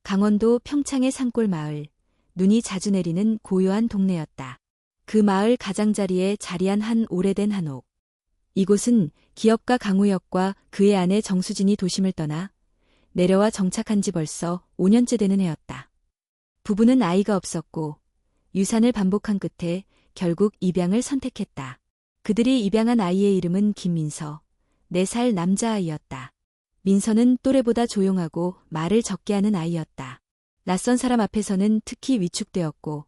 강원도 평창의 산골 마을, 눈이 자주 내리는 고요한 동네였다. 그 마을 가장자리에 자리한 한 오래된 한옥. 이곳은 기업가 강우혁과 그의 아내 정수진이 도심을 떠나 내려와 정착한 지 벌써 5년째 되는 해였다. 부부는 아이가 없었고 유산을 반복한 끝에 결국 입양을 선택했다. 그들이 입양한 아이의 이름은 김민서, 4살 남자아이였다. 민서는 또래보다 조용하고 말을 적게 하는 아이였다. 낯선 사람 앞에서는 특히 위축되었고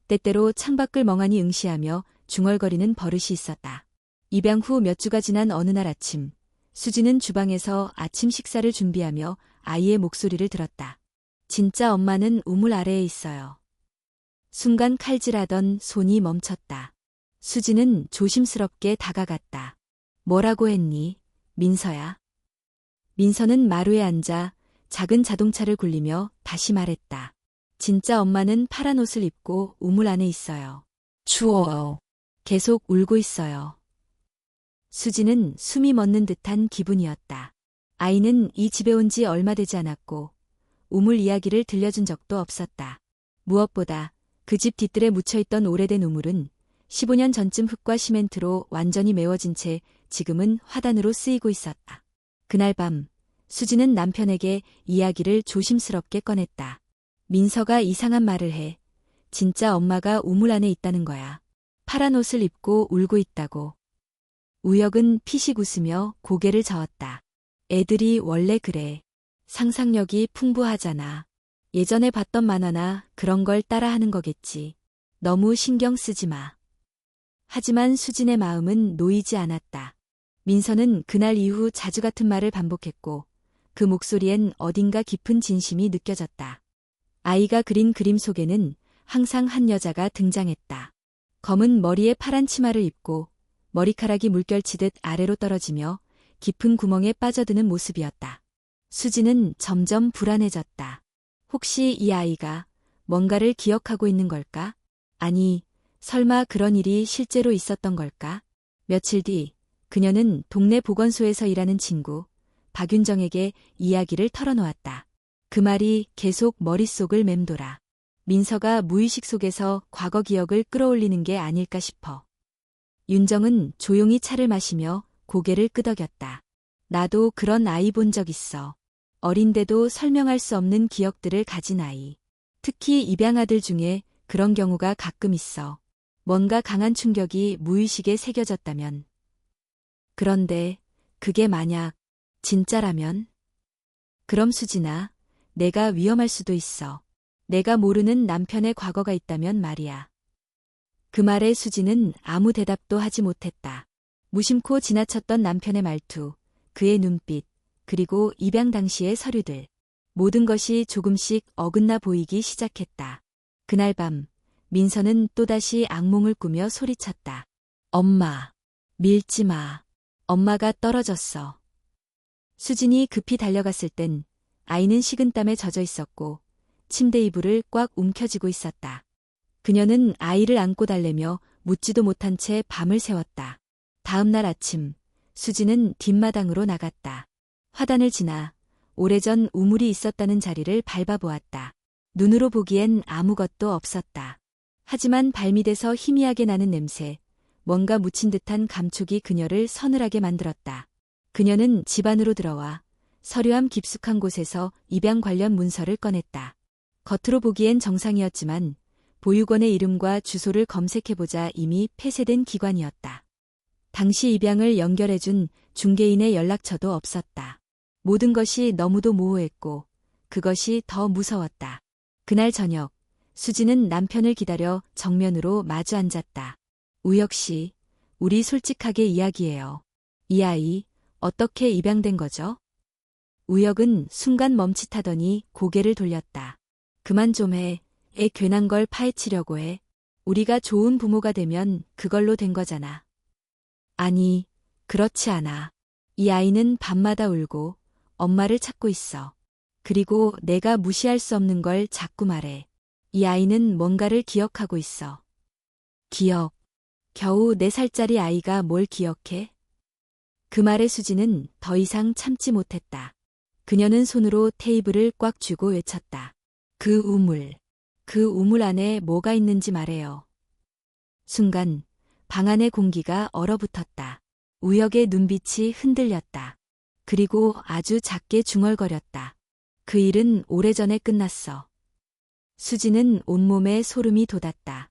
때때로 창밖을 멍하니 응시하며 중얼거리는 버릇이 있었다. 입양 후 몇 주가 지난 어느 날 아침, 수지는 주방에서 아침 식사를 준비하며 아이의 목소리를 들었다. 진짜 엄마는 우물 아래에 있어요. 순간 칼질하던 손이 멈췄다. 수지는 조심스럽게 다가갔다. 뭐라고 했니, 민서야? 민서는 마루에 앉아 작은 자동차를 굴리며 다시 말했다. 진짜 엄마는 파란 옷을 입고 우물 안에 있어요. 추워요. 계속 울고 있어요. 수지는 숨이 멎는 듯한 기분이었다. 아이는 이 집에 온 지 얼마 되지 않았고 우물 이야기를 들려준 적도 없었다. 무엇보다 그 집 뒤뜰에 묻혀있던 오래된 우물은 15년 전쯤 흙과 시멘트로 완전히 메워진 채 지금은 화단으로 쓰이고 있었다. 그날 밤 수지는 남편에게 이야기를 조심스럽게 꺼냈다. 민서가 이상한 말을 해. 진짜 엄마가 우물 안에 있다는 거야. 파란 옷을 입고 울고 있다고. 우혁은 피식 웃으며 고개를 저었다. 애들이 원래 그래. 상상력이 풍부하잖아. 예전에 봤던 만화나 그런 걸 따라하는 거겠지. 너무 신경 쓰지 마. 하지만 수진의 마음은 놓이지 않았다. 민서는 그날 이후 자주 같은 말을 반복했고 그 목소리엔 어딘가 깊은 진심이 느껴졌다. 아이가 그린 그림 속에는 항상 한 여자가 등장했다. 검은 머리에 파란 치마를 입고 머리카락이 물결치듯 아래로 떨어지며 깊은 구멍에 빠져드는 모습이었다. 수지는 점점 불안해졌다. 혹시 이 아이가 뭔가를 기억하고 있는 걸까? 아니, 설마 그런 일이 실제로 있었던 걸까? 며칠 뒤 그녀는 동네 보건소에서 일하는 친구 박윤정에게 이야기를 털어놓았다. 그 말이 계속 머릿속을 맴돌아. 민서가 무의식 속에서 과거 기억을 끌어올리는 게 아닐까 싶어. 윤정은 조용히 차를 마시며 고개를 끄덕였다. 나도 그런 아이 본 적 있어. 어린데도 설명할 수 없는 기억들을 가진 아이. 특히 입양아들 중에 그런 경우가 가끔 있어. 뭔가 강한 충격이 무의식에 새겨졌다면. 그런데 그게 만약 진짜라면? 그럼 수진아, 내가 위험할 수도 있어. 내가 모르는 남편의 과거가 있다면 말이야. 그 말에 수지는 아무 대답도 하지 못했다. 무심코 지나쳤던 남편의 말투, 그의 눈빛, 그리고 입양 당시의 서류들. 모든 것이 조금씩 어긋나 보이기 시작했다. 그날 밤, 민서는 또다시 악몽을 꾸며 소리쳤다. 엄마, 밀지 마. 엄마가 떨어졌어. 수진이 급히 달려갔을 땐 아이는 식은땀에 젖어 있었고 침대 이불을 꽉 움켜쥐고 있었다. 그녀는 아이를 안고 달래며 묻지도 못한 채 밤을 새웠다. 다음 날 아침, 수지는 뒷마당으로 나갔다. 화단을 지나 오래전 우물이 있었다는 자리를 밟아보았다. 눈으로 보기엔 아무것도 없었다. 하지만 발밑에서 희미하게 나는 냄새, 뭔가 묻힌 듯한 감촉이 그녀를 서늘하게 만들었다. 그녀는 집 안으로 들어와 서류함 깊숙한 곳에서 입양 관련 문서를 꺼냈다. 겉으로 보기엔 정상이었지만 보육원의 이름과 주소를 검색해보자 이미 폐쇄된 기관이었다. 당시 입양을 연결해준 중개인의 연락처도 없었다. 모든 것이 너무도 모호했고 그것이 더 무서웠다. 그날 저녁, 수지는 남편을 기다려 정면으로 마주 앉았다. 우혁 씨, 우리 솔직하게 이야기해요. 이 아이, 어떻게 입양된 거죠? 우혁은 순간 멈칫하더니 고개를 돌렸다. 그만 좀 해. 애 괜한 걸 파헤치려고 해. 우리가 좋은 부모가 되면 그걸로 된 거잖아. 아니, 그렇지 않아. 이 아이는 밤마다 울고 엄마를 찾고 있어. 그리고 내가 무시할 수 없는 걸 자꾸 말해. 이 아이는 뭔가를 기억하고 있어. 기억. 겨우 4살짜리 아이가 뭘 기억해? 그 말에 수지는 더 이상 참지 못했다. 그녀는 손으로 테이블을 꽉 쥐고 외쳤다. 그 우물 안에 뭐가 있는지 말해요. 순간 방 안의 공기가 얼어붙었다. 우혁의 눈빛이 흔들렸다. 그리고 아주 작게 중얼거렸다. 그 일은 오래전에 끝났어. 수지는 온몸에 소름이 돋았다.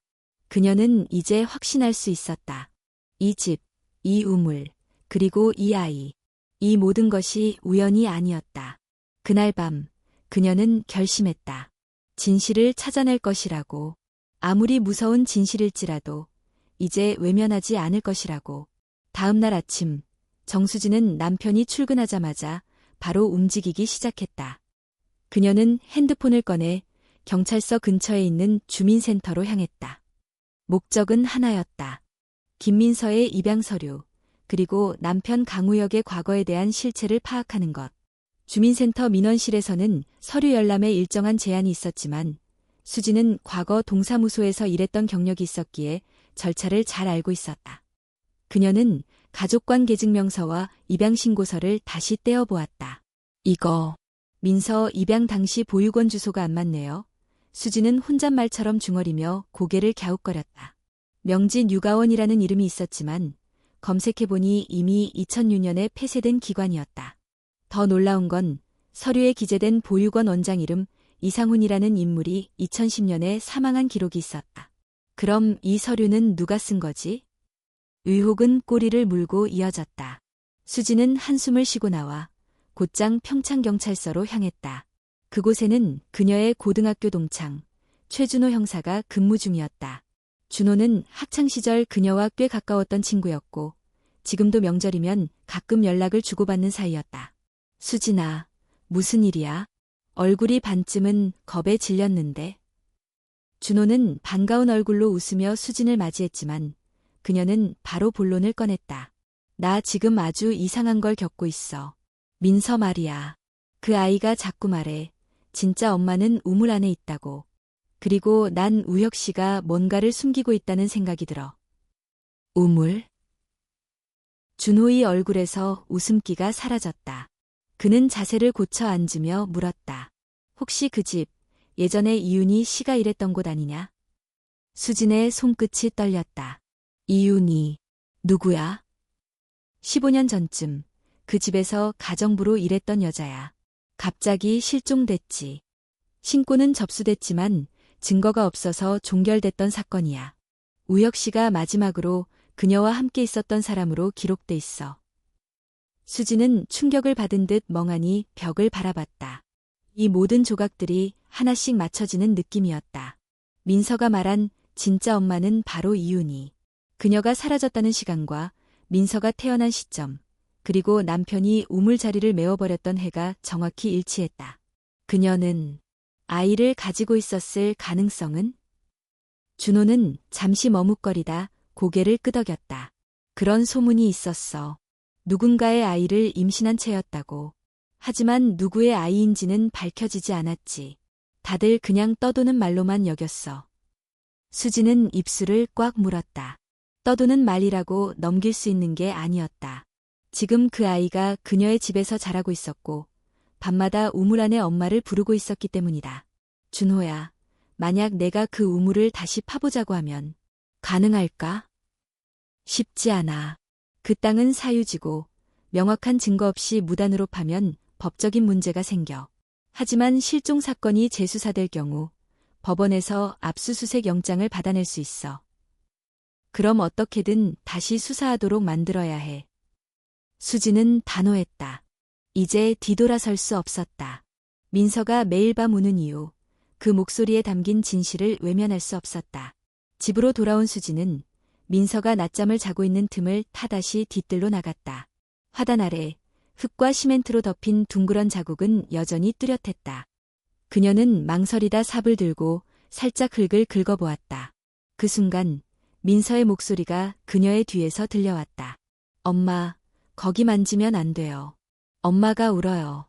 그녀는 이제 확신할 수 있었다. 이 집, 이 우물, 그리고 이 아이. 이 모든 것이 우연이 아니었다. 그날 밤, 그녀는 결심했다. 진실을 찾아낼 것이라고. 아무리 무서운 진실일지라도 이제 외면하지 않을 것이라고. 다음 날 아침, 정수진은 남편이 출근하자마자 바로 움직이기 시작했다. 그녀는 핸드폰을 꺼내 경찰서 근처에 있는 주민센터로 향했다. 목적은 하나였다. 김민서의 입양 서류, 그리고 남편 강우혁의 과거에 대한 실체를 파악하는 것. 주민센터 민원실에서는 서류 열람에 일정한 제한이 있었지만 수지는 과거 동사무소에서 일했던 경력이 있었기에 절차를 잘 알고 있었다. 그녀는 가족관계증명서와 입양신고서를 다시 떼어보았다. 이거, 민서 입양 당시 보육원 주소가 안 맞네요. 수지는 혼잣말처럼 중얼이며 고개를 갸웃거렸다. 명진 육아원이라는 이름이 있었지만 검색해보니 이미 2006년에 폐쇄된 기관이었다. 더 놀라운 건 서류에 기재된 보육원 원장 이름 이상훈이라는 인물이 2010년에 사망한 기록이 있었다. 그럼 이 서류는 누가 쓴 거지? 의혹은 꼬리를 물고 이어졌다. 수지는 한숨을 쉬고 나와 곧장 평창경찰서로 향했다. 그곳에는 그녀의 고등학교 동창 최준호 형사가 근무 중이었다. 준호는 학창시절 그녀와 꽤 가까웠던 친구였고 지금도 명절이면 가끔 연락을 주고받는 사이였다. 수진아, 무슨 일이야? 얼굴이 반쯤은 겁에 질렸는데. 준호는 반가운 얼굴로 웃으며 수진을 맞이했지만 그녀는 바로 본론을 꺼냈다. 나 지금 아주 이상한 걸 겪고 있어. 민서 말이야. 그 아이가 자꾸 말해. 진짜 엄마는 우물 안에 있다고. 그리고 난 우혁 씨가 뭔가를 숨기고 있다는 생각이 들어. 우물? 준호의 얼굴에서 웃음기가 사라졌다. 그는 자세를 고쳐 앉으며 물었다. 혹시 그 집, 예전에 이윤희 씨가 일했던 곳 아니냐? 수진의 손끝이 떨렸다. 이윤희, 누구야? 15년 전쯤 그 집에서 가정부로 일했던 여자야. 갑자기 실종됐지. 신고는 접수됐지만 증거가 없어서 종결됐던 사건이야. 우혁 씨가 마지막으로 그녀와 함께 있었던 사람으로 기록돼 있어. 수지는 충격을 받은 듯 멍하니 벽을 바라봤다. 이 모든 조각들이 하나씩 맞춰지는 느낌이었다. 민서가 말한 진짜 엄마는 바로 이윤희. 그녀가 사라졌다는 시간과 민서가 태어난 시점, 그리고 남편이 우물 자리를 메워버렸던 해가 정확히 일치했다. 그녀는 아이를 가지고 있었을 가능성은? 준호는 잠시 머뭇거리다 고개를 끄덕였다. 그런 소문이 있었어. 누군가의 아이를 임신한 채였다고. 하지만 누구의 아이인지는 밝혀지지 않았지. 다들 그냥 떠도는 말로만 여겼어. 수지는 입술을 꽉 물었다. 떠도는 말이라고 넘길 수 있는 게 아니었다. 지금 그 아이가 그녀의 집에서 자라고 있었고 밤마다 우물 안에 엄마를 부르고 있었기 때문이다. 준호야, 만약 내가 그 우물을 다시 파보자고 하면 가능할까? 쉽지 않아. 그 땅은 사유지고 명확한 증거 없이 무단으로 파면 법적인 문제가 생겨. 하지만 실종 사건이 재수사될 경우 법원에서 압수수색 영장을 받아낼 수 있어. 그럼 어떻게든 다시 수사하도록 만들어야 해. 수지는 단호했다. 이제 뒤돌아설 수 없었다. 민서가 매일 밤 우는 이유, 그 목소리에 담긴 진실을 외면할 수 없었다. 집으로 돌아온 수지는 민서가 낮잠을 자고 있는 틈을 타다시 뒤뜰로 나갔다. 화단 아래 흙과 시멘트로 덮인 둥그런 자국은 여전히 뚜렷했다. 그녀는 망설이다 삽을 들고 살짝 흙을 긁어보았다. 그 순간 민서의 목소리가 그녀의 뒤에서 들려왔다. 엄마, 거기 만지면 안 돼요. 엄마가 울어요.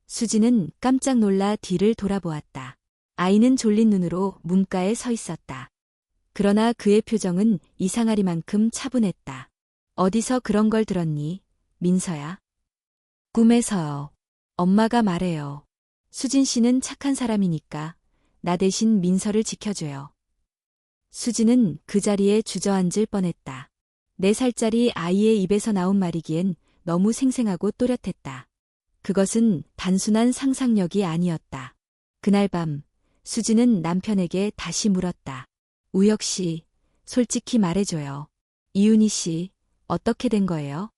수지는 깜짝 놀라 뒤를 돌아보았다. 아이는 졸린 눈으로 문가에 서 있었다. 그러나 그의 표정은 이상하리만큼 차분했다. 어디서 그런 걸 들었니, 민서야? 꿈에서요. 엄마가 말해요. 수진 씨는 착한 사람이니까 나 대신 민서를 지켜줘요. 수진은 그 자리에 주저앉을 뻔했다. 4살짜리 아이의 입에서 나온 말이기엔 너무 생생하고 또렷했다. 그것은 단순한 상상력이 아니었다. 그날 밤 수진은 남편에게 다시 물었다. 우혁 씨, 솔직히 말해줘요. 이윤희 씨, 어떻게 된 거예요?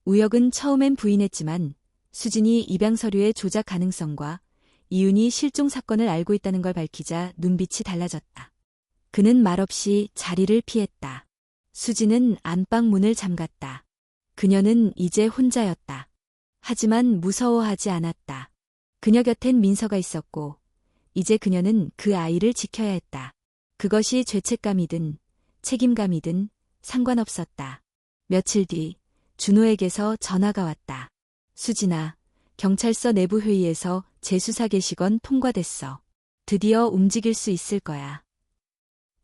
우혁은 처음엔 부인했지만 수진이 입양 서류의 조작 가능성과 이윤희 실종 사건을 알고 있다는 걸 밝히자 눈빛이 달라졌다. 그는 말없이 자리를 피했다. 수진은 안방 문을 잠갔다. 그녀는 이제 혼자였다. 하지만 무서워하지 않았다. 그녀 곁엔 민서가 있었고 이제 그녀는 그 아이를 지켜야 했다. 그것이 죄책감이든 책임감이든 상관없었다. 며칠 뒤 준호에게서 전화가 왔다. 수진아, 경찰서 내부 회의에서 재수사 게시건 통과됐어. 드디어 움직일 수 있을 거야.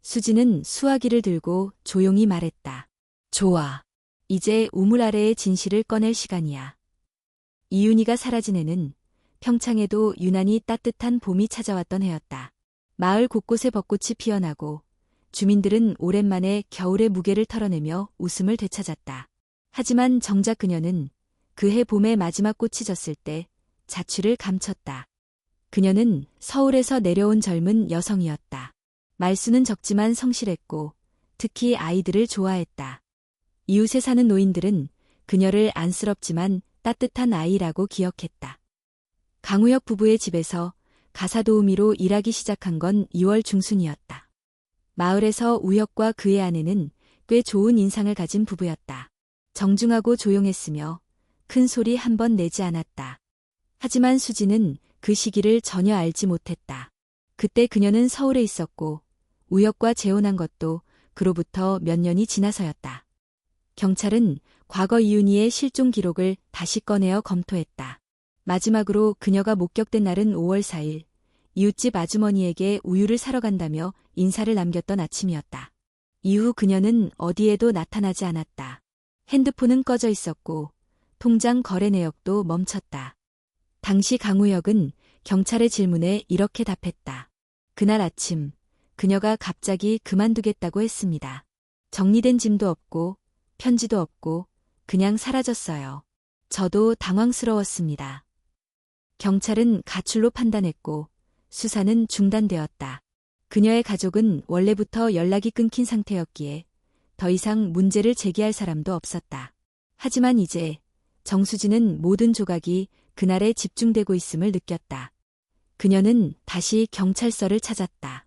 수진은 수화기를 들고 조용히 말했다. 좋아. 이제 우물 아래의 진실을 꺼낼 시간이야. 이윤희가 사라진 해는 평창에도 유난히 따뜻한 봄이 찾아왔던 해였다. 마을 곳곳에 벚꽃이 피어나고 주민들은 오랜만에 겨울의 무게를 털어내며 웃음을 되찾았다. 하지만 정작 그녀는 그해 봄의 마지막 꽃이 졌을 때 자취를 감췄다. 그녀는 서울에서 내려온 젊은 여성이었다. 말수는 적지만 성실했고 특히 아이들을 좋아했다. 이웃에 사는 노인들은 그녀를 안쓰럽지만 따뜻한 아이라고 기억했다. 강우혁 부부의 집에서 가사도우미로 일하기 시작한 건 2월 중순이었다. 마을에서 우혁과 그의 아내는 꽤 좋은 인상을 가진 부부였다. 정중하고 조용했으며 큰 소리 한 번 내지 않았다. 하지만 수지는 그 시기를 전혀 알지 못했다. 그때 그녀는 서울에 있었고 우혁과 재혼한 것도 그로부터 몇 년이 지나서였다. 경찰은 과거 이윤희의 실종 기록을 다시 꺼내어 검토했다. 마지막으로 그녀가 목격된 날은 5월 4일, 이웃집 아주머니에게 우유를 사러 간다며 인사를 남겼던 아침이었다. 이후 그녀는 어디에도 나타나지 않았다. 핸드폰은 꺼져 있었고 통장 거래 내역도 멈췄다. 당시 강우혁은 경찰의 질문에 이렇게 답했다. 그날 아침 그녀가 갑자기 그만두겠다고 했습니다. 정리된 짐도 없고 편지도 없고 그냥 사라졌어요. 저도 당황스러웠습니다. 경찰은 가출로 판단했고 수사는 중단되었다. 그녀의 가족은 원래부터 연락이 끊긴 상태였기에 더 이상 문제를 제기할 사람도 없었다. 하지만 이제 정수진은 모든 조각이 그날에 집중되고 있음을 느꼈다. 그녀는 다시 경찰서를 찾았다.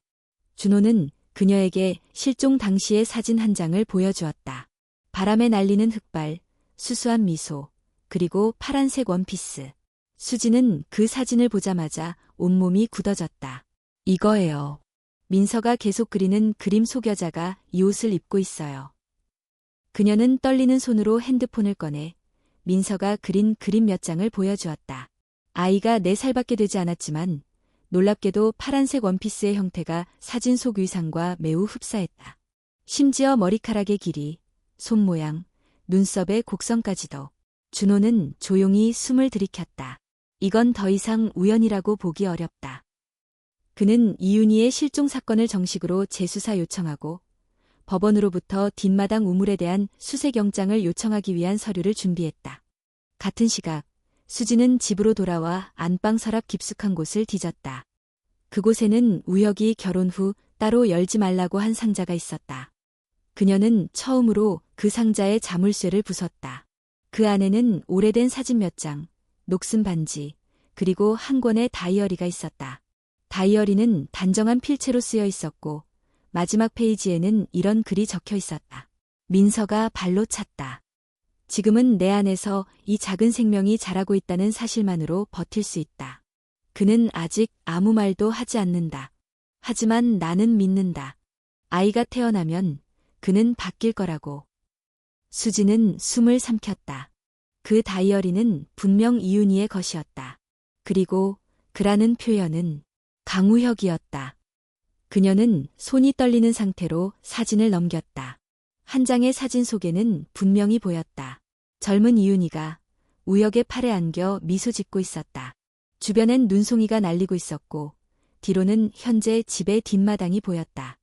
준호는 그녀에게 실종 당시의 사진 한 장을 보여주었다. 바람에 날리는 흑발, 수수한 미소, 그리고 파란색 원피스. 수지는 그 사진을 보자마자 온몸이 굳어졌다. 이거예요. 민서가 계속 그리는 그림 속 여자가 이 옷을 입고 있어요. 그녀는 떨리는 손으로 핸드폰을 꺼내 민서가 그린 그림 몇 장을 보여주었다. 아이가 4살밖에 되지 않았지만 놀랍게도 파란색 원피스의 형태가 사진 속 의상과 매우 흡사했다. 심지어 머리카락의 길이, 손 모양, 눈썹의 곡선까지도. 준호는 조용히 숨을 들이켰다. 이건 더 이상 우연이라고 보기 어렵다. 그는 이윤희의 실종 사건을 정식으로 재수사 요청하고 법원으로부터 뒷마당 우물에 대한 수색영장을 요청하기 위한 서류를 준비했다. 같은 시각 수지는 집으로 돌아와 안방 서랍 깊숙한 곳을 뒤졌다. 그곳에는 우혁이 결혼 후 따로 열지 말라고 한 상자가 있었다. 그녀는 처음으로 그 상자에 자물쇠를 부쉈다. 그 안에는 오래된 사진 몇 장, 녹슨 반지, 그리고 한 권의 다이어리가 있었다. 다이어리는 단정한 필체로 쓰여 있었고 마지막 페이지에는 이런 글이 적혀 있었다. 민서가 발로 찼다. 지금은 내 안에서 이 작은 생명이 자라고 있다는 사실만으로 버틸 수 있다. 그는 아직 아무 말도 하지 않는다. 하지만 나는 믿는다. 아이가 태어나면 그는 바뀔 거라고. 수지는 숨을 삼켰다. 그 다이어리는 분명 이윤희의 것이었다. 그리고 그라는 표현은 강우혁이었다. 그녀는 손이 떨리는 상태로 사진을 넘겼다. 한 장의 사진 속에는 분명히 보였다. 젊은 이윤희가 우혁의 팔에 안겨 미소 짓고 있었다. 주변엔 눈송이가 날리고 있었고 뒤로는 현재 집의 뒷마당이 보였다.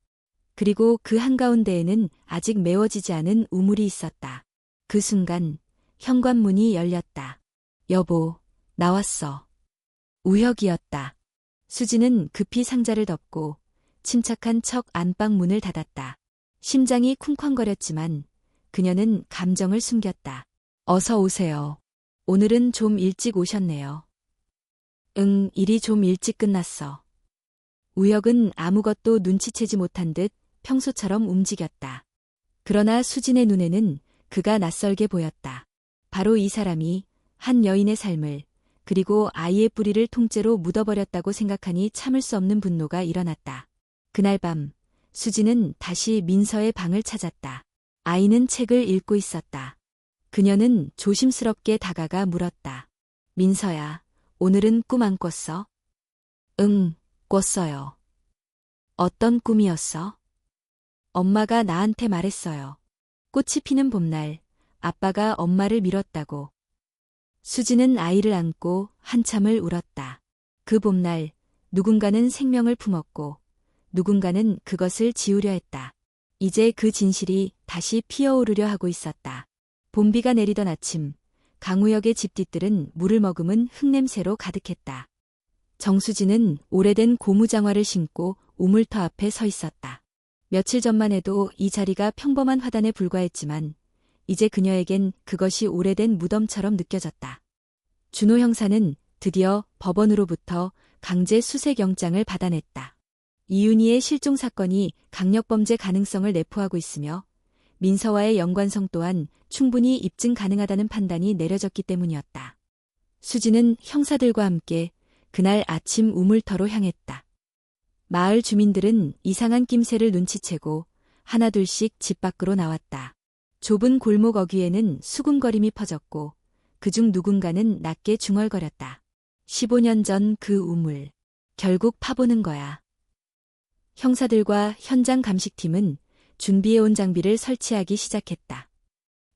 그리고 그 한가운데에는 아직 메워지지 않은 우물이 있었다. 그 순간 현관문이 열렸다. 여보, 나왔어. 우혁이었다. 수지는 급히 상자를 덮고 침착한 척 안방 문을 닫았다. 심장이 쿵쾅거렸지만 그녀는 감정을 숨겼다. 어서 오세요. 오늘은 좀 일찍 오셨네요. 응, 일이 좀 일찍 끝났어. 우혁은 아무것도 눈치채지 못한 듯 평소처럼 움직였다. 그러나 수진의 눈에는 그가 낯설게 보였다. 바로 이 사람이 한 여인의 삶을 그리고 아이의 뿌리를 통째로 묻어버렸다고 생각하니 참을 수 없는 분노가 일어났다. 그날 밤 수진은 다시 민서의 방을 찾았다. 아이는 책을 읽고 있었다. 그녀는 조심스럽게 다가가 물었다. 민서야, 오늘은 꿈 안 꿨어? 응, 꿨어요. 어떤 꿈이었어? 엄마가 나한테 말했어요. 꽃이 피는 봄날, 아빠가 엄마를 밀었다고. 수지는 아이를 안고 한참을 울었다. 그 봄날, 누군가는 생명을 품었고, 누군가는 그것을 지우려 했다. 이제 그 진실이 다시 피어오르려 하고 있었다. 봄비가 내리던 아침, 강우역의 집 뒤뜰은 물을 머금은 흙냄새로 가득했다. 정수진은 오래된 고무장화를 신고 우물터 앞에 서 있었다. 며칠 전만 해도 이 자리가 평범한 화단에 불과했지만 이제 그녀에겐 그것이 오래된 무덤처럼 느껴졌다. 준호 형사는 드디어 법원으로부터 강제 수색영장을 받아냈다. 이윤희의 실종 사건이 강력범죄 가능성을 내포하고 있으며 민서와의 연관성 또한 충분히 입증 가능하다는 판단이 내려졌기 때문이었다. 수지는 형사들과 함께 그날 아침 우물터로 향했다. 마을 주민들은 이상한 낌새를 눈치채고 하나둘씩 집 밖으로 나왔다. 좁은 골목 어귀에는 수군거림이 퍼졌고 그중 누군가는 낮게 중얼거렸다. 15년 전 그 우물. 결국 파보는 거야. 형사들과 현장 감식팀은 준비해온 장비를 설치하기 시작했다.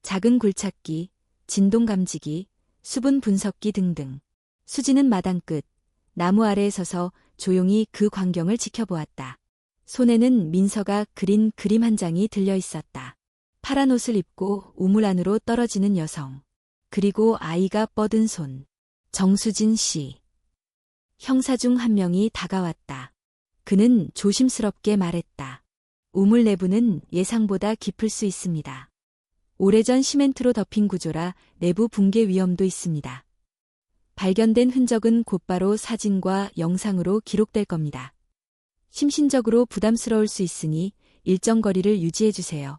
작은 굴착기, 진동 감지기, 수분 분석기 등등. 수지는 마당 끝, 나무 아래에 서서 조용히 그 광경을 지켜보았다. 손에는 민서가 그린 그림 한 장이 들려 있었다. 파란 옷을 입고 우물 안으로 떨어지는 여성. 그리고 아이가 뻗은 손. 정수진 씨. 형사 중 한 명이 다가왔다. 그는 조심스럽게 말했다. 우물 내부는 예상보다 깊을 수 있습니다. 오래전 시멘트로 덮인 구조라 내부 붕괴 위험도 있습니다. 발견된 흔적은 곧바로 사진과 영상으로 기록될 겁니다. 심신적으로 부담스러울 수 있으니 일정 거리를 유지해 주세요.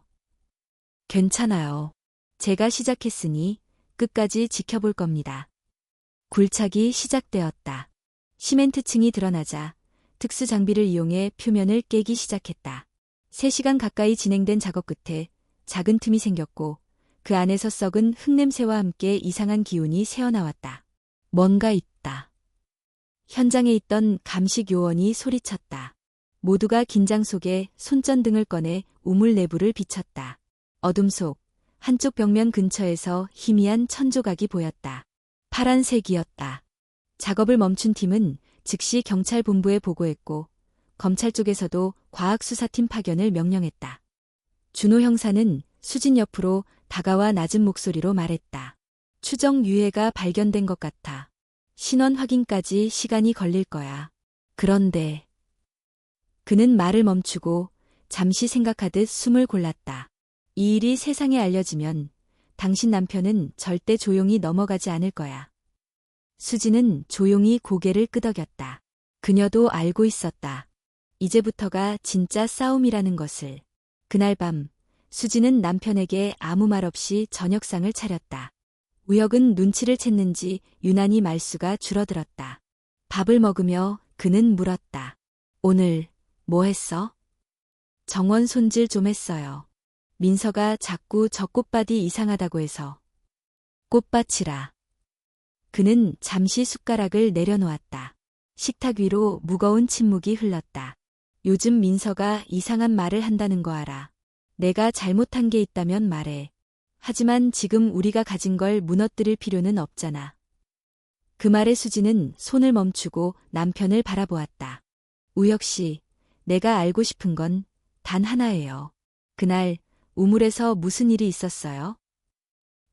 괜찮아요. 제가 시작했으니 끝까지 지켜볼 겁니다. 굴착이 시작되었다. 시멘트층이 드러나자 특수 장비를 이용해 표면을 깨기 시작했다. 3시간 가까이 진행된 작업 끝에 작은 틈이 생겼고 그 안에서 썩은 흙냄새와 함께 이상한 기운이 새어나왔다. 뭔가 있다. 현장에 있던 감식 요원이 소리쳤다. 모두가 긴장 속에 손전등을 꺼내 우물 내부를 비췄다. 어둠 속 한쪽 벽면 근처에서 희미한 천조각이 보였다. 파란색이었다. 작업을 멈춘 팀은 즉시 경찰 본부에 보고했고 검찰 쪽에서도 과학수사팀 파견을 명령했다. 준호 형사는 수진 옆으로 다가와 낮은 목소리로 말했다. 추정 유해가 발견된 것 같아. 신원 확인까지 시간이 걸릴 거야. 그런데 그는 말을 멈추고 잠시 생각하듯 숨을 골랐다. 이 일이 세상에 알려지면 당신 남편은 절대 조용히 넘어가지 않을 거야. 수지는 조용히 고개를 끄덕였다. 그녀도 알고 있었다. 이제부터가 진짜 싸움이라는 것을. 그날 밤 수지는 남편에게 아무 말 없이 저녁상을 차렸다. 우혁은 눈치를 챘는지 유난히 말수가 줄어들었다. 밥을 먹으며 그는 물었다. 오늘 뭐 했어? 정원 손질 좀 했어요. 민서가 자꾸 저 꽃밭이 이상하다고 해서. 꽃밭이라. 그는 잠시 숟가락을 내려놓았다. 식탁 위로 무거운 침묵이 흘렀다. 요즘 민서가 이상한 말을 한다는 거 알아. 내가 잘못한 게 있다면 말해. 하지만 지금 우리가 가진 걸 무너뜨릴 필요는 없잖아. 그 말에 수지는 손을 멈추고 남편을 바라보았다. 우혁 씨, 내가 알고 싶은 건 단 하나예요. 그날 우물에서 무슨 일이 있었어요?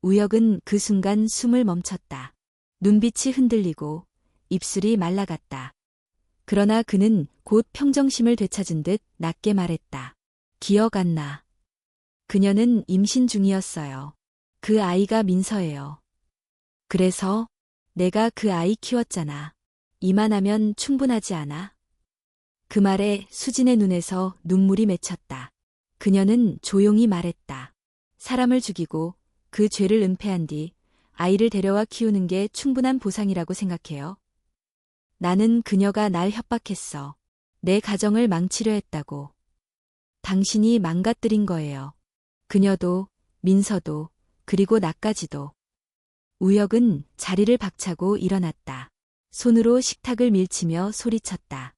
우혁은 그 순간 숨을 멈췄다. 눈빛이 흔들리고 입술이 말라갔다. 그러나 그는 곧 평정심을 되찾은 듯 낮게 말했다. 기억 안 나. 그녀는 임신 중이었어요. 그 아이가 민서예요. 그래서 내가 그 아이 키웠잖아. 이만하면 충분하지 않아? 그 말에 수진의 눈에서 눈물이 맺혔다. 그녀는 조용히 말했다. 사람을 죽이고 그 죄를 은폐한 뒤 아이를 데려와 키우는 게 충분한 보상이라고 생각해요. 나는 그녀가 날 협박했어. 내 가정을 망치려 했다고. 당신이 망가뜨린 거예요. 그녀도, 민서도, 그리고 나까지도. 우혁은 자리를 박차고 일어났다. 손으로 식탁을 밀치며 소리쳤다.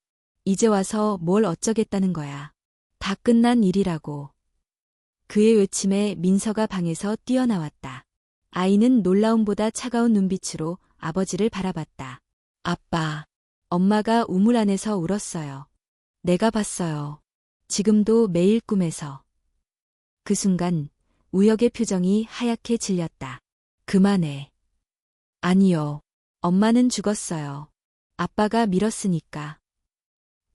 이제 와서 뭘 어쩌겠다는 거야. 다 끝난 일이라고. 그의 외침에 민서가 방에서 뛰어나왔다. 아이는 놀라움보다 차가운 눈빛으로 아버지를 바라봤다. 아빠, 엄마가 우물 안에서 울었어요. 내가 봤어요. 지금도 매일 꿈에서. 그 순간 우혁의 표정이 하얗게 질렸다. 그만해. 아니요. 엄마는 죽었어요. 아빠가 밀었으니까.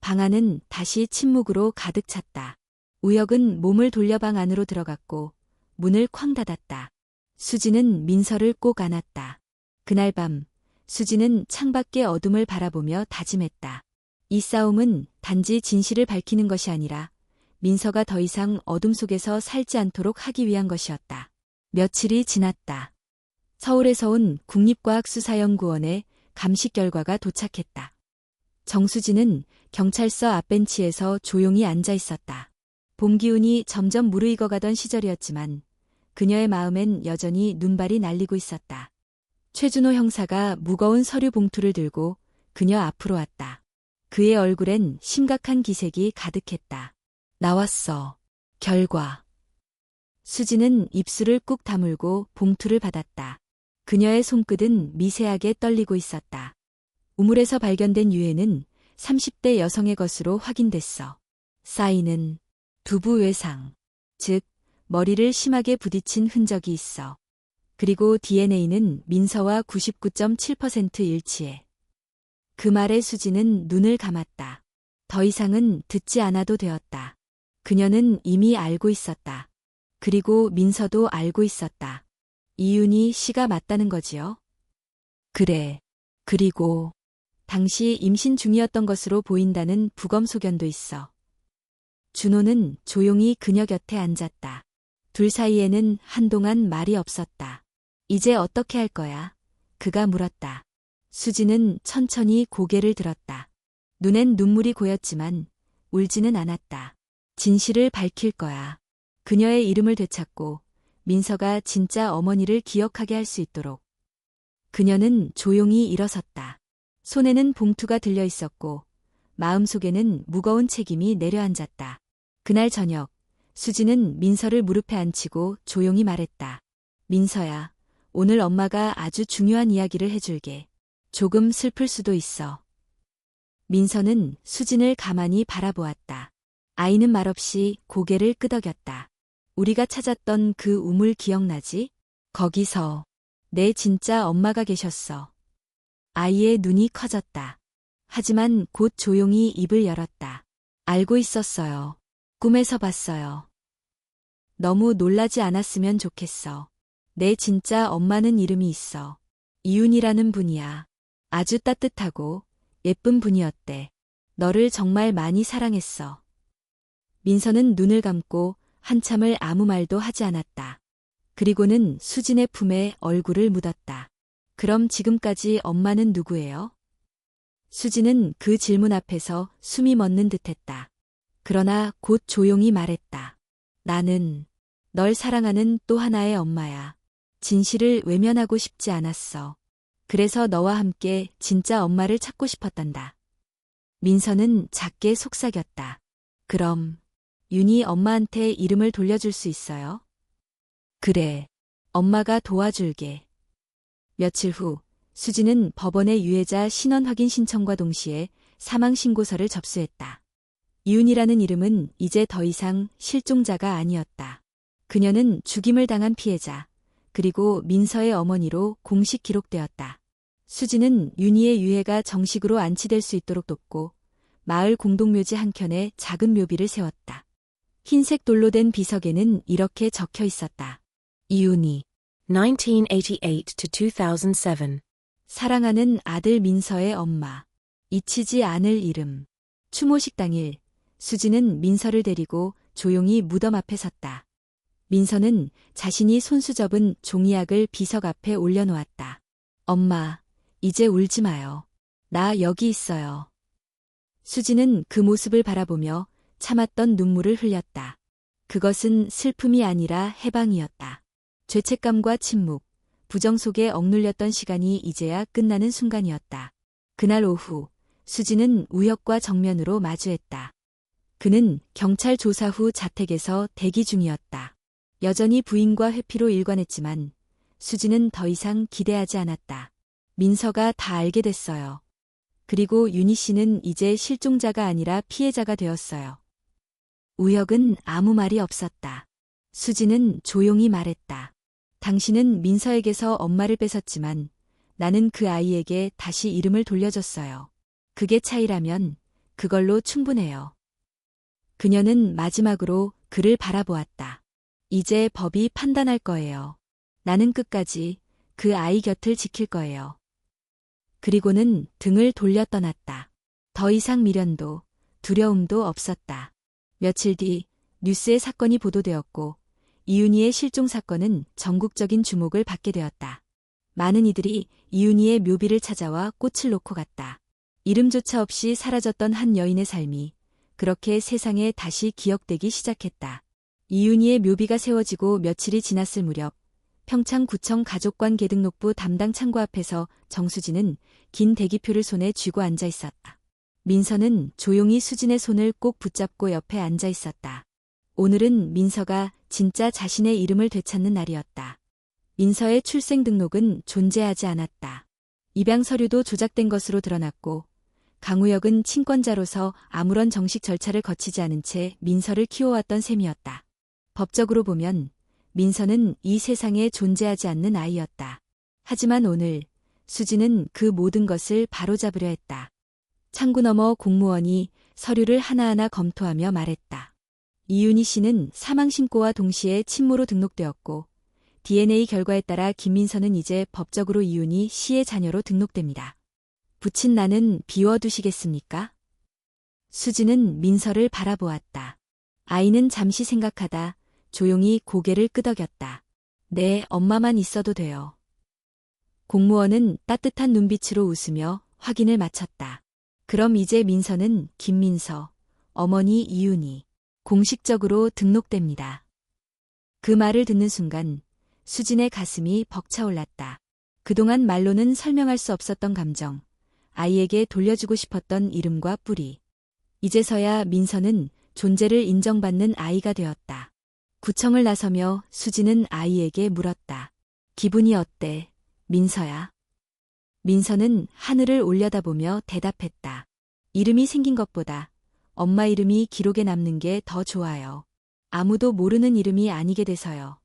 방 안은 다시 침묵으로 가득 찼다. 우혁은 몸을 돌려 방 안으로 들어갔고 문을 쾅 닫았다. 수지는 민서를 꼭 안았다. 그날 밤 수지는 창밖의 어둠을 바라보며 다짐했다. 이 싸움은 단지 진실을 밝히는 것이 아니라 민서가 더 이상 어둠 속에서 살지 않도록 하기 위한 것이었다. 며칠이 지났다. 서울에서 온 국립과학수사연구원의 감식 결과가 도착했다. 정수진은 경찰서 앞벤치에서 조용히 앉아 있었다. 봄 기운이 점점 무르익어가던 시절이었지만 그녀의 마음엔 여전히 눈발이 날리고 있었다. 최준호 형사가 무거운 서류 봉투를 들고 그녀 앞으로 왔다. 그의 얼굴엔 심각한 기색이 가득했다. 나왔어. 결과. 수지는 입술을 꾹 다물고 봉투를 받았다. 그녀의 손끝은 미세하게 떨리고 있었다. 우물에서 발견된 유해는 30대 여성의 것으로 확인됐어. 사인은 두부 외상, 즉 머리를 심하게 부딪힌 흔적이 있어. 그리고 DNA는 민서와 99.7% 일치해. 그 말에 수지는 눈을 감았다. 더 이상은 듣지 않아도 되었다. 그녀는 이미 알고 있었다. 그리고 민서도 알고 있었다. 이윤희 씨가 맞다는 거지요? 그래. 그리고 당시 임신 중이었던 것으로 보인다는 부검 소견도 있어. 준호는 조용히 그녀 곁에 앉았다. 둘 사이에는 한동안 말이 없었다. 이제 어떻게 할 거야? 그가 물었다. 수지는 천천히 고개를 들었다. 눈엔 눈물이 고였지만 울지는 않았다. 진실을 밝힐 거야. 그녀의 이름을 되찾고 민서가 진짜 어머니를 기억하게 할 수 있도록. 그녀는 조용히 일어섰다. 손에는 봉투가 들려 있었고 마음속에는 무거운 책임이 내려앉았다. 그날 저녁 수지는 민서를 무릎에 앉히고 조용히 말했다. 민서야, 오늘 엄마가 아주 중요한 이야기를 해줄게. 조금 슬플 수도 있어. 민서는 수진을 가만히 바라보았다. 아이는 말없이 고개를 끄덕였다. 우리가 찾았던 그 우물 기억나지? 거기서 내 진짜 엄마가 계셨어. 아이의 눈이 커졌다. 하지만 곧 조용히 입을 열었다. 알고 있었어요. 꿈에서 봤어요. 너무 놀라지 않았으면 좋겠어. 내 진짜 엄마는 이름이 있어. 이윤이라는 분이야. 아주 따뜻하고 예쁜 분이었대. 너를 정말 많이 사랑했어. 민서는 눈을 감고 한참을 아무 말도 하지 않았다. 그리고는 수진의 품에 얼굴을 묻었다. 그럼 지금까지 엄마는 누구예요? 수진은 그 질문 앞에서 숨이 멎는 듯했다. 그러나 곧 조용히 말했다. 나는 널 사랑하는 또 하나의 엄마야. 진실을 외면하고 싶지 않았어. 그래서 너와 함께 진짜 엄마를 찾고 싶었단다. 민서는 작게 속삭였다. 그럼 윤희 엄마한테 이름을 돌려줄 수 있어요? 그래. 엄마가 도와줄게. 며칠 후 수지는 법원에 유해자 신원 확인 신청과 동시에 사망 신고서를 접수했다. 이윤이라는 이름은 이제 더 이상 실종자가 아니었다. 그녀는 죽임을 당한 피해자, 그리고 민서의 어머니로 공식 기록되었다. 수지는 윤희의 유해가 정식으로 안치될 수 있도록 돕고 마을 공동묘지 한켠에 작은 묘비를 세웠다. 흰색 돌로 된 비석에는 이렇게 적혀 있었다. 이윤희 1988 to 2007. 사랑하는 아들 민서의 엄마. 잊히지 않을 이름. 추모식 당일 수지는 민서를 데리고 조용히 무덤 앞에 섰다. 민서는 자신이 손수 접은 종이약을 비석 앞에 올려놓았다. 엄마, 이제 울지 마요. 나 여기 있어요. 수지는 그 모습을 바라보며 참았던 눈물을 흘렸다. 그것은 슬픔이 아니라 해방이었다. 죄책감과 침묵, 부정 속에 억눌렸던 시간이 이제야 끝나는 순간이었다. 그날 오후, 수지는 우혁과 정면으로 마주했다. 그는 경찰 조사 후 자택에서 대기 중이었다. 여전히 부인과 회피로 일관했지만 수지는 더 이상 기대하지 않았다. 민서가 다 알게 됐어요. 그리고 윤희 씨는 이제 실종자가 아니라 피해자가 되었어요. 우혁은 아무 말이 없었다. 수지는 조용히 말했다. 당신은 민서에게서 엄마를 뺏었지만 나는 그 아이에게 다시 이름을 돌려줬어요. 그게 차이라면 그걸로 충분해요. 그녀는 마지막으로 그를 바라보았다. 이제 법이 판단할 거예요. 나는 끝까지 그 아이 곁을 지킬 거예요. 그리고는 등을 돌려 떠났다. 더 이상 미련도 두려움도 없었다. 며칠 뒤 뉴스에 사건이 보도되었고 이윤희의 실종 사건은 전국적인 주목을 받게 되었다. 많은 이들이 이윤희의 묘비를 찾아와 꽃을 놓고 갔다. 이름조차 없이 사라졌던 한 여인의 삶이 그렇게 세상에 다시 기억되기 시작했다. 이윤희의 묘비가 세워지고 며칠이 지났을 무렵 평창구청 가족관 개등록부 담당 창구 앞에서 정수진은 긴 대기표를 손에 쥐고 앉아 있었다. 민서는 조용히 수진의 손을 꼭 붙잡고 옆에 앉아 있었다. 오늘은 민서가 진짜 자신의 이름을 되찾는 날이었다. 민서의 출생등록은 존재하지 않았다. 입양 서류도 조작된 것으로 드러났고 강우혁은 친권자로서 아무런 정식 절차를 거치지 않은 채 민서를 키워왔던 셈이었다. 법적으로 보면 민서는 이 세상에 존재하지 않는 아이였다. 하지만 오늘 수지는 그 모든 것을 바로잡으려 했다. 창구 너머 공무원이 서류를 하나하나 검토하며 말했다. 이윤희 씨는 사망신고와 동시에 친모로 등록되었고 DNA 결과에 따라 김민서는 이제 법적으로 이윤희 씨의 자녀로 등록됩니다. 부친 나는 비워두시겠습니까? 수지는 민서를 바라보았다. 아이는 잠시 생각하다 조용히 고개를 끄덕였다. 네, 엄마만 있어도 돼요. 공무원은 따뜻한 눈빛으로 웃으며 확인을 마쳤다. 그럼 이제 민서는 김민서, 어머니 이윤희, 공식적으로 등록됩니다. 그 말을 듣는 순간 수진의 가슴이 벅차올랐다. 그동안 말로는 설명할 수 없었던 감정, 아이에게 돌려주고 싶었던 이름과 뿌리. 이제서야 민서는 존재를 인정받는 아이가 되었다. 구청을 나서며 수지는 아이에게 물었다. 기분이 어때, 민서야? 민서는 하늘을 올려다보며 대답했다. 이름이 생긴 것보다 엄마 이름이 기록에 남는 게 더 좋아요. 아무도 모르는 이름이 아니게 돼서요.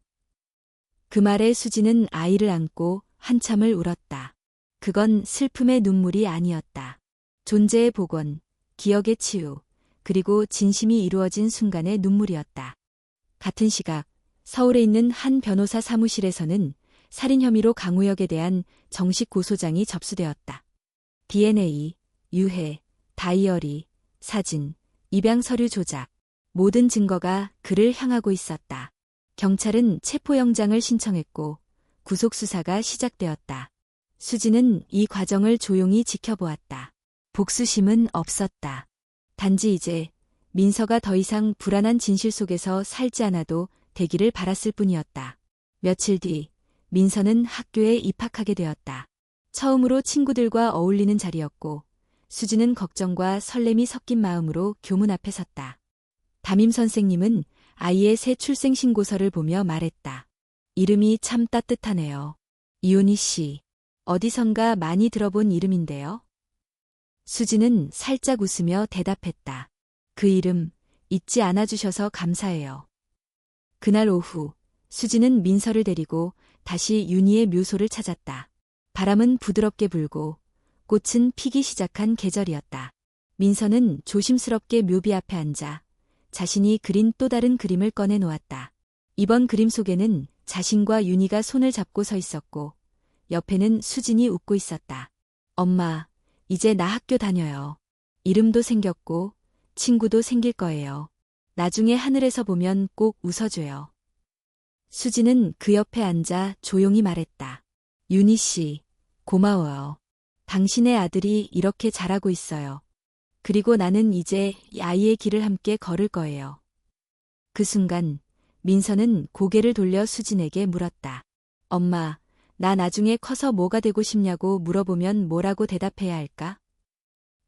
그 말에 수지는 아이를 안고 한참을 울었다. 그건 슬픔의 눈물이 아니었다. 존재의 복원, 기억의 치유, 그리고 진심이 이루어진 순간의 눈물이었다. 같은 시각 서울에 있는 한 변호사 사무실에서는 살인 혐의로 강우혁에 대한 정식 고소장이 접수되었다. DNA, 유해, 다이어리, 사진, 입양 서류 조작, 모든 증거가 그를 향하고 있었다. 경찰은 체포영장을 신청했고 구속수사가 시작되었다. 수지는 이 과정을 조용히 지켜보았다. 복수심은 없었다. 단지 이제 민서가 더 이상 불안한 진실 속에서 살지 않아도 되기를 바랐을 뿐이었다. 며칠 뒤 민서는 학교에 입학하게 되었다. 처음으로 친구들과 어울리는 자리였고 수지는 걱정과 설렘이 섞인 마음으로 교문 앞에 섰다. 담임 선생님은 아이의 새 출생신고서를 보며 말했다. 이름이 참 따뜻하네요. 이윤희 씨. 어디선가 많이 들어본 이름인데요. 수지는 살짝 웃으며 대답했다. 그 이름 잊지 않아주셔서 감사해요. 그날 오후 수지는 민서를 데리고 다시 윤희의 묘소를 찾았다. 바람은 부드럽게 불고 꽃은 피기 시작한 계절이었다. 민서는 조심스럽게 묘비 앞에 앉아 자신이 그린 또 다른 그림을 꺼내 놓았다. 이번 그림 속에는 자신과 윤희가 손을 잡고 서 있었고 옆에는 수진이 웃고 있었다. 엄마, 이제 나 학교 다녀요. 이름도 생겼고 친구도 생길 거예요. 나중에 하늘에서 보면 꼭 웃어줘요. 수지는 그 옆에 앉아 조용히 말했다. 윤희 씨, 고마워요. 당신의 아들이 이렇게 잘하고 있어요. 그리고 나는 이제 이 아이의 길을 함께 걸을 거예요. 그 순간 민서는 고개를 돌려 수진에게 물었다. 엄마, 나 나중에 커서 뭐가 되고 싶냐고 물어보면 뭐라고 대답해야 할까?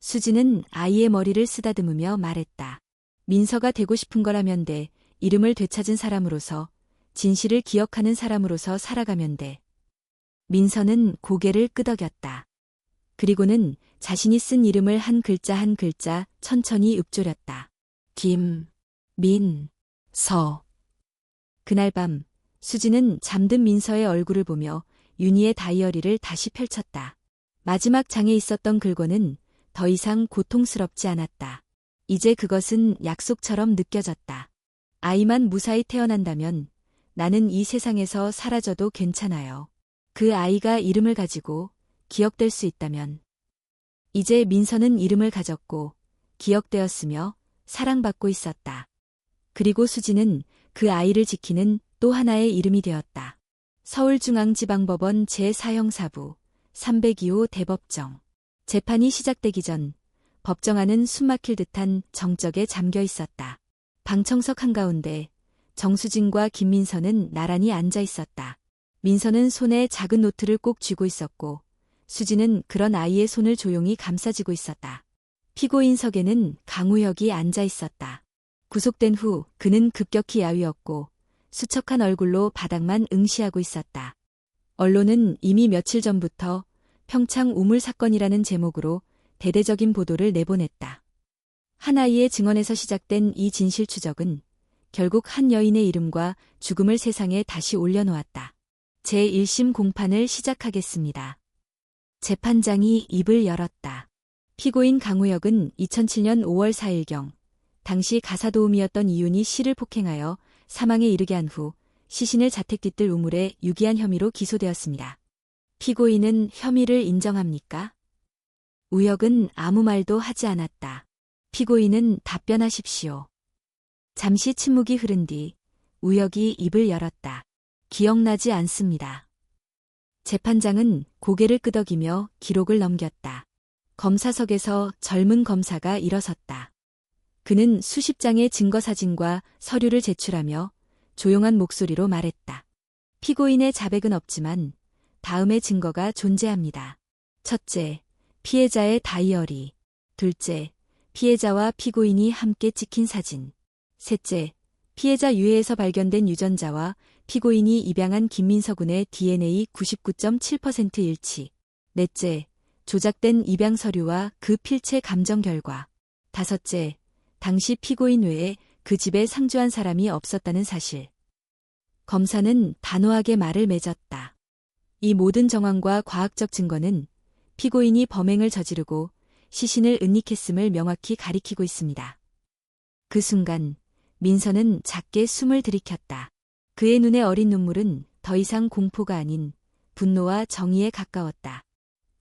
수지는 아이의 머리를 쓰다듬으며 말했다. 민서가 되고 싶은 거라면 돼. 이름을 되찾은 사람으로서, 진실을 기억하는 사람으로서 살아가면 돼. 민서는 고개를 끄덕였다. 그리고는 자신이 쓴 이름을 한 글자 한 글자 천천히 읊조렸다. 김민서. 그날 밤 수지는 잠든 민서의 얼굴을 보며 윤희의 다이어리를 다시 펼쳤다. 마지막 장에 있었던 글과는 더 이상 고통스럽지 않았다. 이제 그것은 약속처럼 느껴졌다. 아이만 무사히 태어난다면 나는 이 세상에서 사라져도 괜찮아요. 그 아이가 이름을 가지고 기억될 수 있다면. 이제 민서는 이름을 가졌고 기억되었으며 사랑받고 있었다. 그리고 수지는 그 아이를 지키는 또 하나의 이름이 되었다. 서울중앙지방법원 제4형사부 302호 대법정. 재판이 시작되기 전 법정안은 숨막힐 듯한 정적에 잠겨 있었다. 방청석 한가운데 정수진과 김민서는 나란히 앉아 있었다. 민서는 손에 작은 노트를 꼭 쥐고 있었고 수지는 그런 아이의 손을 조용히 감싸쥐고 있었다. 피고인석에는 강우혁이 앉아 있었다. 구속된 후 그는 급격히 야위었고 수척한 얼굴로 바닥만 응시하고 있었다. 언론은 이미 며칠 전부터 평창 우물 사건이라는 제목으로 대대적인 보도를 내보냈다. 한 아이의 증언에서 시작된 이 진실 추적은 결국 한 여인의 이름과 죽음을 세상에 다시 올려놓았다. 제1심 공판을 시작하겠습니다. 재판장이 입을 열었다. 피고인 강우혁은 2007년 5월 4일경 당시 가사도우미였던 이윤희 씨를 폭행하여 사망에 이르게 한 후 시신을 자택 뒤뜰 우물에 유기한 혐의로 기소되었습니다. 피고인은 혐의를 인정합니까? 우혁은 아무 말도 하지 않았다. 피고인은 답변하십시오. 잠시 침묵이 흐른 뒤 우혁이 입을 열었다. 기억나지 않습니다. 재판장은 고개를 끄덕이며 기록을 넘겼다. 검사석에서 젊은 검사가 일어섰다. 그는 수십 장의 증거사진과 서류를 제출하며 조용한 목소리로 말했다. 피고인의 자백은 없지만 다음의 증거가 존재합니다. 첫째, 피해자의 다이어리. 둘째, 피해자와 피고인이 함께 찍힌 사진. 셋째, 피해자 유해에서 발견된 유전자와 피고인이 입양한 김민서 군의 DNA 99.7% 일치. 넷째, 조작된 입양 서류와 그 필체 감정 결과. 다섯째, 당시 피고인 외에 그 집에 상주한 사람이 없었다는 사실. 검사는 단호하게 말을 맺었다. 이 모든 정황과 과학적 증거는 피고인이 범행을 저지르고 시신을 은닉했음을 명확히 가리키고 있습니다. 그 순간 민서는 작게 숨을 들이켰다. 그의 눈에 어린 눈물은 더 이상 공포가 아닌 분노와 정의에 가까웠다.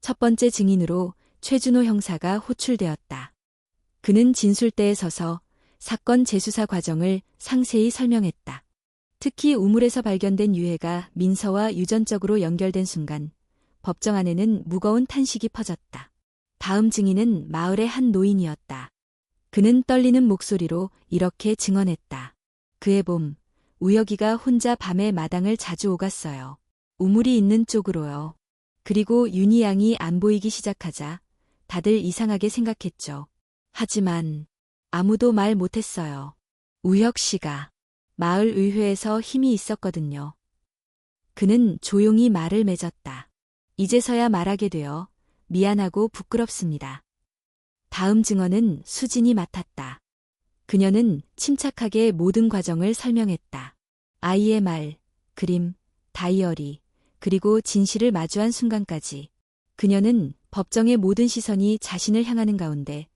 첫 번째 증인으로 최준호 형사가 호출되었다. 그는 진술대에 서서 사건 재수사 과정을 상세히 설명했다. 특히 우물에서 발견된 유해가 민서와 유전적으로 연결된 순간 법정 안에는 무거운 탄식이 퍼졌다. 다음 증인은 마을의 한 노인이었다. 그는 떨리는 목소리로 이렇게 증언했다. 그해 봄, 우혁이가 혼자 밤에 마당을 자주 오갔어요. 우물이 있는 쪽으로요. 그리고 윤희 양이 안 보이기 시작하자 다들 이상하게 생각했죠. 하지만 아무도 말 못했어요. 우혁 씨가 마을 의회에서 힘이 있었거든요. 그는 조용히 말을 맺었다. 이제서야 말하게 되어 미안하고 부끄럽습니다. 다음 증언은 수진이 맡았다. 그녀는 침착하게 모든 과정을 설명했다. 아이의 말, 그림, 다이어리, 그리고 진실을 마주한 순간까지. 그녀는 법정의 모든 시선이 자신을 향하는 가운데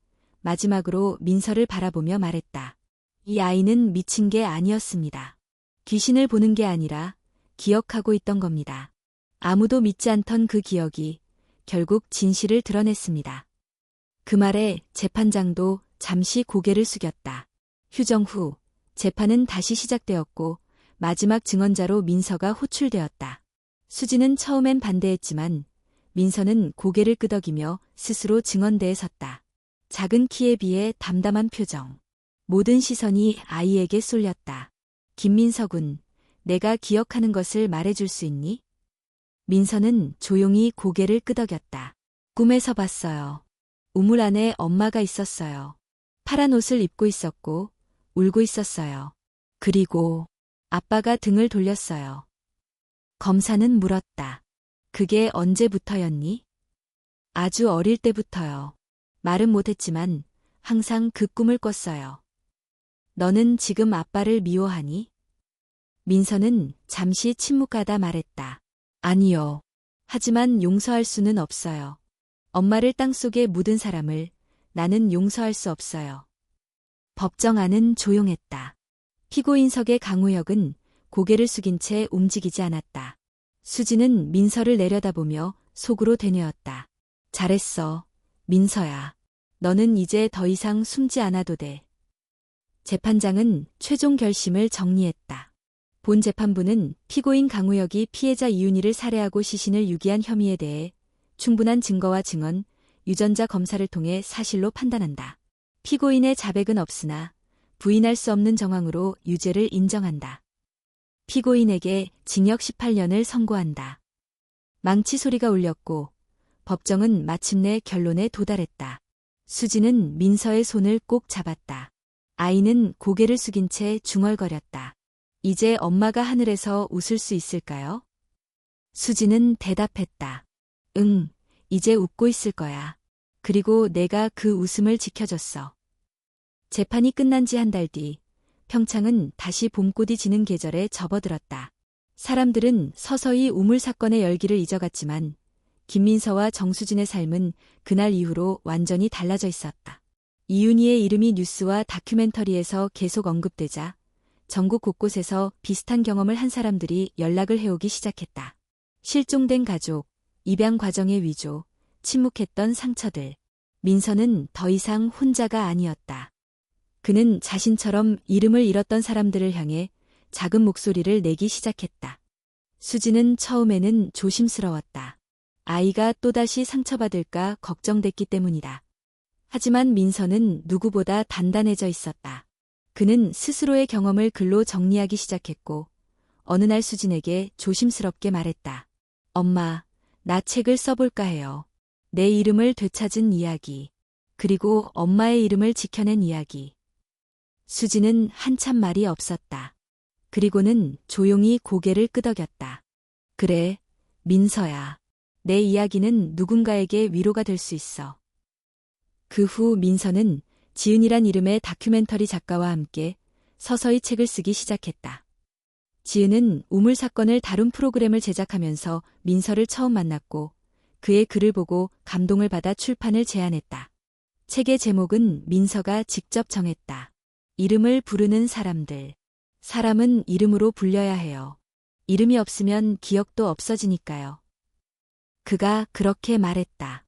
마지막으로 민서를 바라보며 말했다. 이 아이는 미친 게 아니었습니다. 귀신을 보는 게 아니라 기억하고 있던 겁니다. 아무도 믿지 않던 그 기억이 결국 진실을 드러냈습니다. 그 말에 재판장도 잠시 고개를 숙였다. 휴정 후 재판은 다시 시작되었고 마지막 증언자로 민서가 호출되었다. 수지는 처음엔 반대했지만 민서는 고개를 끄덕이며 스스로 증언대에 섰다. 작은 키에 비해 담담한 표정. 모든 시선이 아이에게 쏠렸다. 김민서 군, 내가 기억하는 것을 말해줄 수 있니? 민서는 조용히 고개를 끄덕였다. 꿈에서 봤어요. 우물 안에 엄마가 있었어요. 파란 옷을 입고 있었고 울고 있었어요. 그리고 아빠가 등을 돌렸어요. 검사는 물었다. 그게 언제부터였니? 아주 어릴 때부터요. 말은 못했지만 항상 그 꿈을 꿨어요. 너는 지금 아빠를 미워하니? 민서는 잠시 침묵하다 말했다. 아니요. 하지만 용서할 수는 없어요. 엄마를 땅속에 묻은 사람을 나는 용서할 수 없어요. 법정 안은 조용했다. 피고인석의 강우혁은 고개를 숙인 채 움직이지 않았다. 수지는 민서를 내려다보며 속으로 되뇌었다. 잘했어, 민서야. 너는 이제 더 이상 숨지 않아도 돼. 재판장은 최종 결심을 정리했다. 본 재판부는 피고인 강우혁이 피해자 이윤희를 살해하고 시신을 유기한 혐의에 대해 충분한 증거와 증언, 유전자 검사를 통해 사실로 판단한다. 피고인의 자백은 없으나 부인할 수 없는 정황으로 유죄를 인정한다. 피고인에게 징역 18년을 선고한다. 망치 소리가 울렸고 법정은 마침내 결론에 도달했다. 수지는 민서의 손을 꼭 잡았다. 아이는 고개를 숙인 채 중얼거렸다. 이제 엄마가 하늘에서 웃을 수 있을까요? 수지는 대답했다. 응, 이제 웃고 있을 거야. 그리고 내가 그 웃음을 지켜줬어. 재판이 끝난 지 한 달 뒤, 평창은 다시 봄꽃이 지는 계절에 접어들었다. 사람들은 서서히 우물 사건의 열기를 잊어갔지만 김민서와 정수진의 삶은 그날 이후로 완전히 달라져 있었다. 이윤희의 이름이 뉴스와 다큐멘터리에서 계속 언급되자 전국 곳곳에서 비슷한 경험을 한 사람들이 연락을 해오기 시작했다. 실종된 가족, 입양 과정의 위조, 침묵했던 상처들. 민서는 더 이상 혼자가 아니었다. 그는 자신처럼 이름을 잃었던 사람들을 향해 작은 목소리를 내기 시작했다. 수지는 처음에는 조심스러웠다. 아이가 또다시 상처받을까 걱정됐기 때문이다. 하지만 민서는 누구보다 단단해져 있었다. 그는 스스로의 경험을 글로 정리하기 시작했고 어느 날 수진에게 조심스럽게 말했다. 엄마, 나 책을 써볼까 해요. 내 이름을 되찾은 이야기. 그리고 엄마의 이름을 지켜낸 이야기. 수지는 한참 말이 없었다. 그리고는 조용히 고개를 끄덕였다. 그래, 민서야. 내 이야기는 누군가에게 위로가 될 수 있어. 그 후 민서는 지은이란 이름의 다큐멘터리 작가와 함께 서서히 책을 쓰기 시작했다. 지은은 우물 사건을 다룬 프로그램을 제작하면서 민서를 처음 만났고 그의 글을 보고 감동을 받아 출판을 제안했다. 책의 제목은 민서가 직접 정했다. 이름을 부르는 사람들. 사람은 이름으로 불려야 해요. 이름이 없으면 기억도 없어지니까요. 그가 그렇게 말했다.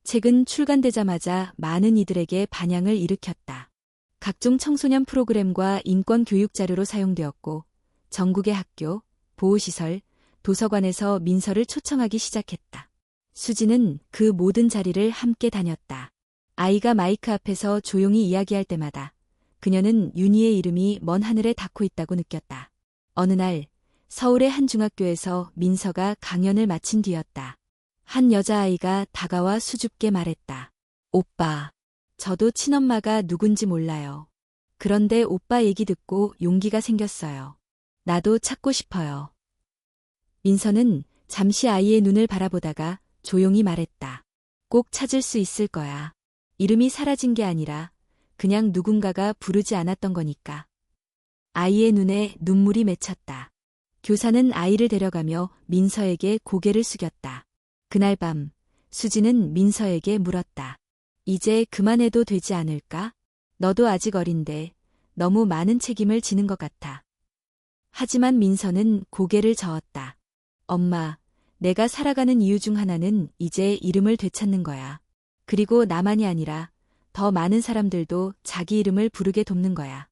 책은 출간되자마자 많은 이들에게 반향을 일으켰다. 각종 청소년 프로그램과 인권 교육 자료로 사용되었고 전국의 학교, 보호시설, 도서관에서 민서를 초청하기 시작했다. 수지는 그 모든 자리를 함께 다녔다. 아이가 마이크 앞에서 조용히 이야기할 때마다 그녀는 윤희의 이름이 먼 하늘에 닿고 있다고 느꼈다. 어느 날 서울의 한 중학교에서 민서가 강연을 마친 뒤였다. 한 여자아이가 다가와 수줍게 말했다. 오빠, 저도 친엄마가 누군지 몰라요. 그런데 오빠 얘기 듣고 용기가 생겼어요. 나도 찾고 싶어요. 민서는 잠시 아이의 눈을 바라보다가 조용히 말했다. 꼭 찾을 수 있을 거야. 이름이 사라진 게 아니라 그냥 누군가가 부르지 않았던 거니까. 아이의 눈에 눈물이 맺혔다. 교사는 아이를 데려가며 민서에게 고개를 숙였다. 그날 밤 수지는 민서에게 물었다. 이제 그만해도 되지 않을까? 너도 아직 어린데 너무 많은 책임을 지는 것 같아. 하지만 민서는 고개를 저었다. 엄마, 내가 살아가는 이유 중 하나는 이제 이름을 되찾는 거야. 그리고 나만이 아니라 더 많은 사람들도 자기 이름을 부르게 돕는 거야.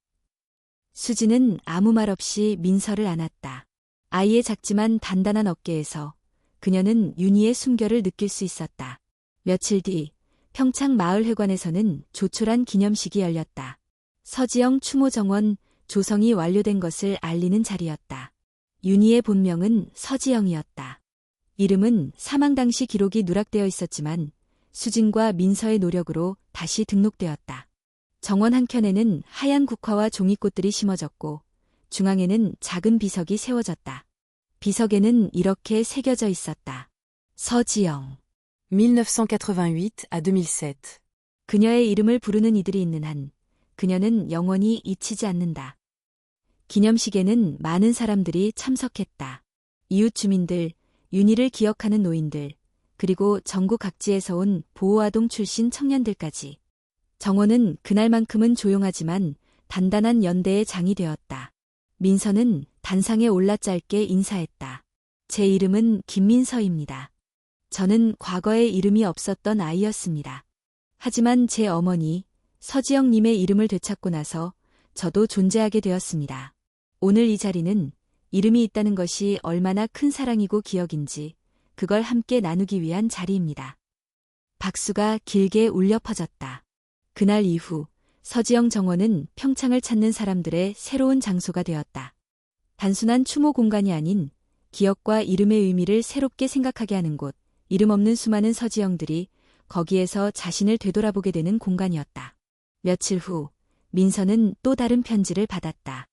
수지는 아무 말 없이 민서를 안았다. 아이의 작지만 단단한 어깨에서 그녀는 윤희의 숨결을 느낄 수 있었다. 며칠 뒤 평창 마을회관에서는 조촐한 기념식이 열렸다. 서지영 추모 정원 조성이 완료된 것을 알리는 자리였다. 윤희의 본명은 서지영이었다. 이름은 사망 당시 기록이 누락되어 있었지만 수진과 민서의 노력으로 다시 등록되었다. 정원 한켠에는 하얀 국화와 종이꽃들이 심어졌고 중앙에는 작은 비석이 세워졌다. 비석에는 이렇게 새겨져 있었다. 서지영. 1988 à 2007. 그녀의 이름을 부르는 이들이 있는 한 그녀는 영원히 잊히지 않는다. 기념식에는 많은 사람들이 참석했다. 이웃 주민들, 윤희를 기억하는 노인들, 그리고 전국 각지에서 온 보호아동 출신 청년들까지. 정원은 그날만큼은 조용하지만 단단한 연대의 장이 되었다. 민서는 단상에 올라 짧게 인사했다. 제 이름은 김민서입니다. 저는 과거에 이름이 없었던 아이였습니다. 하지만 제 어머니, 서지영님의 이름을 되찾고 나서 저도 존재하게 되었습니다. 오늘 이 자리는 이름이 있다는 것이 얼마나 큰 사랑이고 기억인지 그걸 함께 나누기 위한 자리입니다. 박수가 길게 울려 퍼졌다. 그날 이후 서지영 정원은 평창을 찾는 사람들의 새로운 장소가 되었다. 단순한 추모 공간이 아닌 기억과 이름의 의미를 새롭게 생각하게 하는 곳, 이름 없는 수많은 서지영들이 거기에서 자신을 되돌아보게 되는 공간이었다. 며칠 후 민서는 또 다른 편지를 받았다.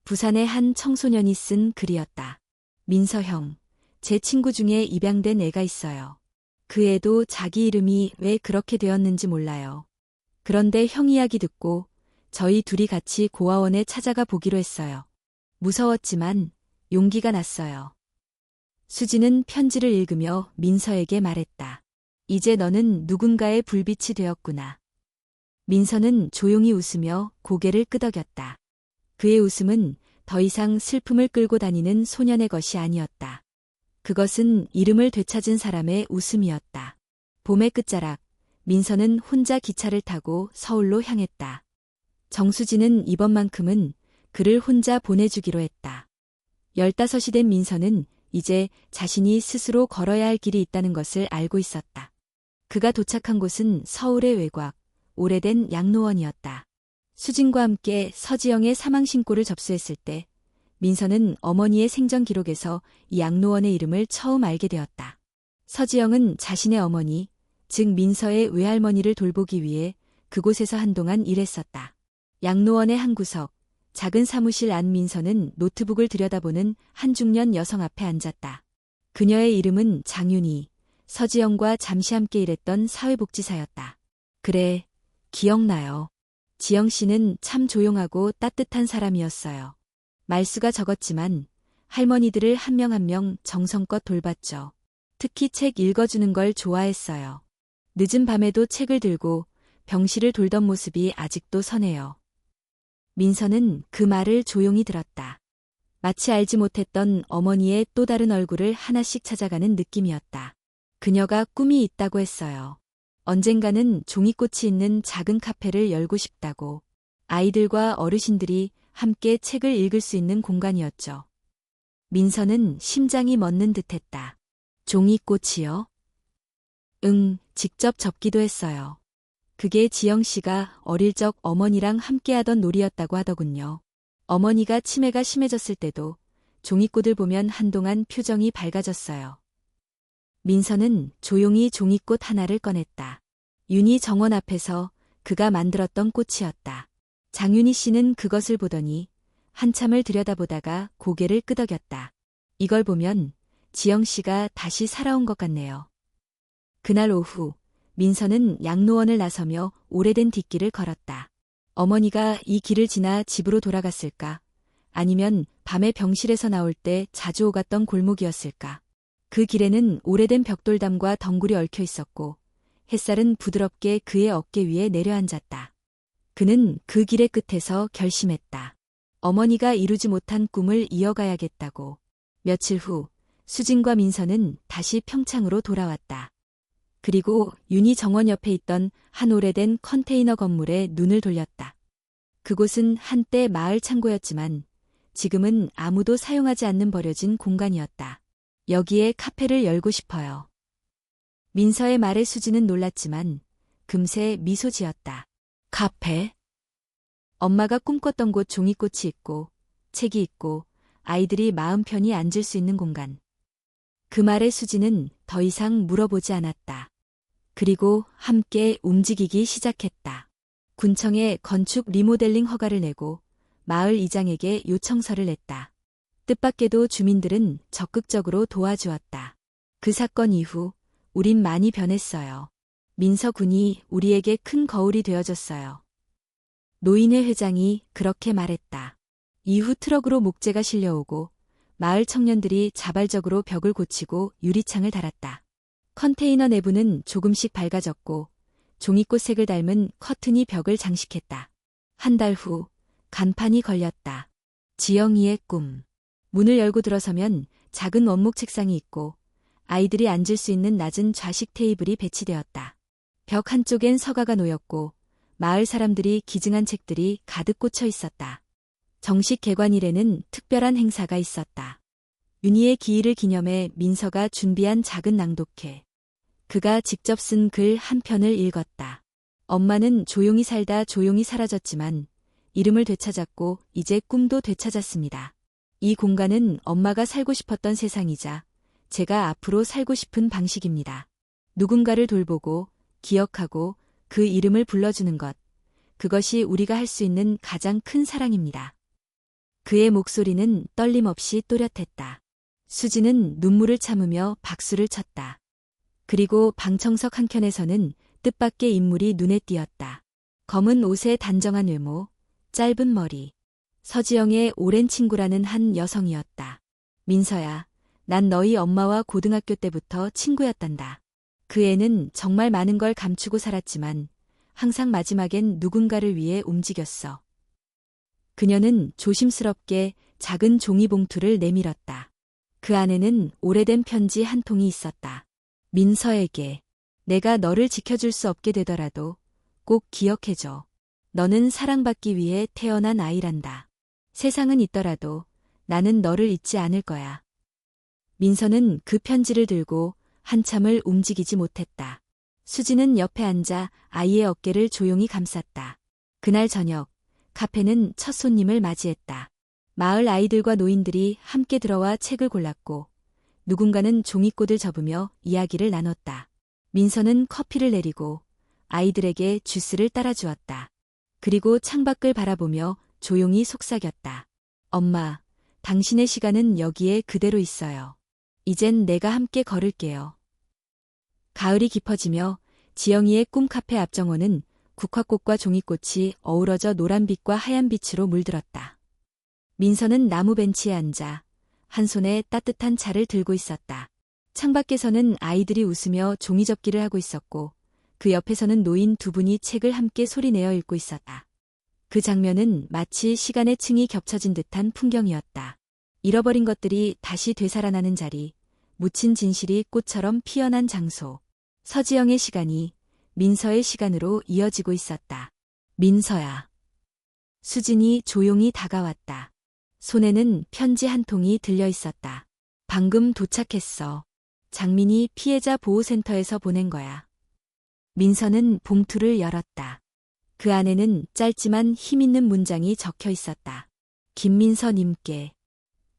부산의 한 청소년이 쓴 글이었다. 민서 형, 제 친구 중에 입양된 애가 있어요. 그 애도 자기 이름이 왜 그렇게 되었는지 몰라요. 그런데 형 이야기 듣고 저희 둘이 같이 고아원에 찾아가 보기로 했어요. 무서웠지만 용기가 났어요. 수지는 편지를 읽으며 민서에게 말했다. 이제 너는 누군가의 불빛이 되었구나. 민서는 조용히 웃으며 고개를 끄덕였다. 그의 웃음은 더 이상 슬픔을 끌고 다니는 소년의 것이 아니었다. 그것은 이름을 되찾은 사람의 웃음이었다. 봄의 끝자락, 민서는 혼자 기차를 타고 서울로 향했다. 정수진은 이번만큼은 그를 혼자 보내주기로 했다. 15이 된 민서는 이제 자신이 스스로 걸어야 할 길이 있다는 것을 알고 있었다. 그가 도착한 곳은 서울의 외곽, 오래된 양로원이었다. 수진과 함께 서지영의 사망 신고를 접수했을 때 민서는 어머니의 생전 기록에서 이 양로원의 이름을 처음 알게 되었다. 서지영은 자신의 어머니, 즉 민서의 외할머니를 돌보기 위해 그곳에서 한동안 일했었다. 양로원의 한 구석, 작은 사무실 안 민서는 노트북을 들여다보는 한 중년 여성 앞에 앉았다. 그녀의 이름은 장윤희, 서지영과 잠시 함께 일했던 사회복지사였다. 그래, 기억나요. 지영 씨는 참 조용하고 따뜻한 사람이었어요. 말수가 적었지만 할머니들을 한 명 한 명 정성껏 돌봤죠. 특히 책 읽어주는 걸 좋아했어요. 늦은 밤에도 책을 들고 병실을 돌던 모습이 아직도 선해요. 민서는 그 말을 조용히 들었다. 마치 알지 못했던 어머니의 또 다른 얼굴을 하나씩 찾아가는 느낌이었다. 그녀가 꿈이 있다고 했어요. 언젠가는 종이꽃이 있는 작은 카페를 열고 싶다고. 아이들과 어르신들이 함께 책을 읽을 수 있는 공간이었죠. 민서는 심장이 멎는 듯했다. 종이꽃이요? 응, 직접 접기도 했어요. 그게 지영 씨가 어릴 적 어머니랑 함께하던 놀이였다고 하더군요. 어머니가 치매가 심해졌을 때도 종이꽃을 보면 한동안 표정이 밝아졌어요. 민서는 조용히 종이꽃 하나를 꺼냈다. 윤희 정원 앞에서 그가 만들었던 꽃이었다. 장윤희 씨는 그것을 보더니 한참을 들여다보다가 고개를 끄덕였다. 이걸 보면 지영 씨가 다시 살아온 것 같네요. 그날 오후, 민서는 양로원을 나서며 오래된 뒷길을 걸었다. 어머니가 이 길을 지나 집으로 돌아갔을까? 아니면 밤에 병실에서 나올 때 자주 오갔던 골목이었을까? 그 길에는 오래된 벽돌담과 덩굴이 얽혀 있었고, 햇살은 부드럽게 그의 어깨 위에 내려앉았다. 그는 그 길의 끝에서 결심했다. 어머니가 이루지 못한 꿈을 이어가야겠다고. 며칠 후, 수진과 민서는 다시 평창으로 돌아왔다. 그리고 윤희 정원 옆에 있던 한 오래된 컨테이너 건물에 눈을 돌렸다. 그곳은 한때 마을 창고였지만 지금은 아무도 사용하지 않는 버려진 공간이었다. 여기에 카페를 열고 싶어요. 민서의 말에 수지는 놀랐지만 금세 미소 지었다. 카페? 엄마가 꿈꿨던 곳 종이꽃이 있고 책이 있고 아이들이 마음 편히 앉을 수 있는 공간. 그 말에 수지는 더 이상 물어보지 않았다. 그리고 함께 움직이기 시작했다. 군청에 건축 리모델링 허가를 내고 마을 이장에게 요청서를 냈다. 뜻밖에도 주민들은 적극적으로 도와주었다. 그 사건 이후 우린 많이 변했어요. 민서 군이 우리에게 큰 거울이 되어줬어요. 노인회 회장이 그렇게 말했다. 이후 트럭으로 목재가 실려오고 마을 청년들이 자발적으로 벽을 고치고 유리창을 달았다. 컨테이너 내부는 조금씩 밝아졌고 종이꽃색을 닮은 커튼이 벽을 장식했다. 한 달 후 간판이 걸렸다. 지영이의 꿈. 문을 열고 들어서면 작은 원목 책상이 있고 아이들이 앉을 수 있는 낮은 좌식 테이블이 배치되었다. 벽 한쪽엔 서가가 놓였고 마을 사람들이 기증한 책들이 가득 꽂혀 있었다. 정식 개관일에는 특별한 행사가 있었다. 윤희의 기일을 기념해 민서가 준비한 작은 낭독회. 그가 직접 쓴 글 한 편을 읽었다. 엄마는 조용히 살다 조용히 사라졌지만 이름을 되찾았고 이제 꿈도 되찾았습니다. 이 공간은 엄마가 살고 싶었던 세상이자 제가 앞으로 살고 싶은 방식입니다. 누군가를 돌보고 기억하고 그 이름을 불러주는 것. 그것이 우리가 할 수 있는 가장 큰 사랑입니다. 그의 목소리는 떨림 없이 또렷했다. 수지는 눈물을 참으며 박수를 쳤다. 그리고 방청석 한켠에서는 뜻밖의 인물이 눈에 띄었다. 검은 옷에 단정한 외모, 짧은 머리. 서지영의 오랜 친구라는 한 여성이었다. 민서야, 난 너희 엄마와 고등학교 때부터 친구였단다. 그 애는 정말 많은 걸 감추고 살았지만 항상 마지막엔 누군가를 위해 움직였어. 그녀는 조심스럽게 작은 종이봉투를 내밀었다. 그 안에는 오래된 편지 한 통이 있었다. 민서에게 내가 너를 지켜줄 수 없게 되더라도 꼭 기억해줘. 너는 사랑받기 위해 태어난 아이란다. 세상은 있더라도 나는 너를 잊지 않을 거야. 민서는 그 편지를 들고 한참을 움직이지 못했다. 수지는 옆에 앉아 아이의 어깨를 조용히 감쌌다. 그날 저녁, 카페는 첫 손님을 맞이했다. 마을 아이들과 노인들이 함께 들어와 책을 골랐고 누군가는 종이꽃을 접으며 이야기를 나눴다. 민서는 커피를 내리고 아이들에게 주스를 따라주었다. 그리고 창밖을 바라보며 조용히 속삭였다. 엄마, 당신의 시간은 여기에 그대로 있어요. 이젠 내가 함께 걸을게요. 가을이 깊어지며 지영이의 꿈 카페 앞 정원은 국화꽃과 종이꽃이 어우러져 노란빛과 하얀빛으로 물들었다. 민서는 나무 벤치에 앉아 한 손에 따뜻한 차를 들고 있었다. 창밖에서는 아이들이 웃으며 종이접기를 하고 있었고 그 옆에서는 노인 두 분이 책을 함께 소리내어 읽고 있었다. 그 장면은 마치 시간의 층이 겹쳐진 듯한 풍경이었다. 잃어버린 것들이 다시 되살아나는 자리, 묻힌 진실이 꽃처럼 피어난 장소. 서지영의 시간이 민서의 시간으로 이어지고 있었다. 민서야. 수진이 조용히 다가왔다. 손에는 편지 한 통이 들려 있었다. 방금 도착했어. 장민이 피해자 보호센터에서 보낸 거야. 민서는 봉투를 열었다. 그 안에는 짧지만 힘있는 문장이 적혀 있었다. 김민서님께.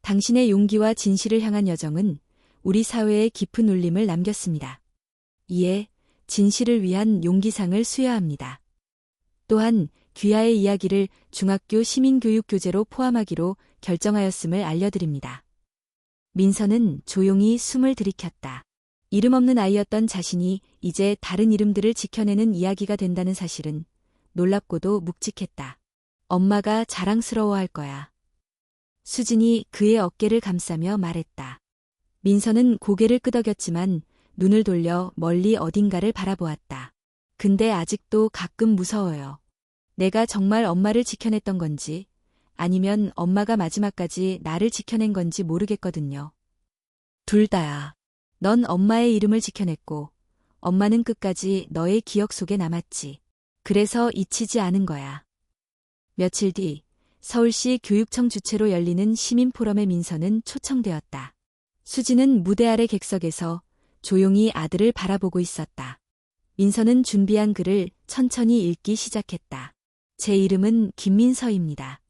당신의 용기와 진실을 향한 여정은 우리 사회에 깊은 울림을 남겼습니다. 이에 진실을 위한 용기상을 수여합니다. 또한 귀하의 이야기를 중학교 시민교육 교재로 포함하기로 결정하였음을 알려드립니다. 민서는 조용히 숨을 들이켰다. 이름 없는 아이였던 자신이 이제 다른 이름들을 지켜내는 이야기가 된다는 사실은 놀랍고도 묵직했다. 엄마가 자랑스러워할 거야. 수진이 그의 어깨를 감싸며 말했다. 민서는 고개를 끄덕였지만 눈을 돌려 멀리 어딘가를 바라보았다. 근데 아직도 가끔 무서워요. 내가 정말 엄마를 지켜냈던 건지 아니면 엄마가 마지막까지 나를 지켜낸 건지 모르겠거든요. 둘 다야. 넌 엄마의 이름을 지켜냈고 엄마는 끝까지 너의 기억 속에 남았지. 그래서 잊히지 않은 거야. 며칠 뒤 서울시 교육청 주최로 열리는 시민포럼에 민서는 초청되었다. 수지는 무대 아래 객석에서 조용히 아들을 바라보고 있었다. 민서는 준비한 글을 천천히 읽기 시작했다. 제 이름은 김민서입니다.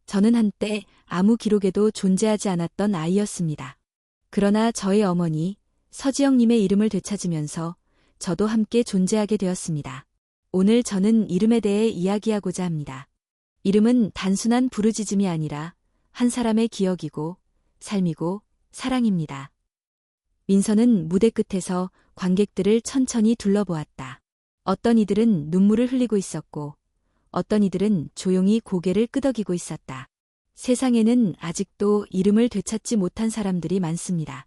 저는 한때 아무 기록에도 존재하지 않았던 아이였습니다. 그러나 저의 어머니 서지영님의 이름을 되찾으면서 저도 함께 존재하게 되었습니다. 오늘 저는 이름에 대해 이야기하고자 합니다. 이름은 단순한 부르짖음이 아니라 한 사람의 기억이고 삶이고 사랑입니다. 민서는 무대 끝에서 관객들을 천천히 둘러보았다. 어떤 이들은 눈물을 흘리고 있었고 어떤 이들은 조용히 고개를 끄덕이고 있었다. 세상에는 아직도 이름을 되찾지 못한 사람들이 많습니다.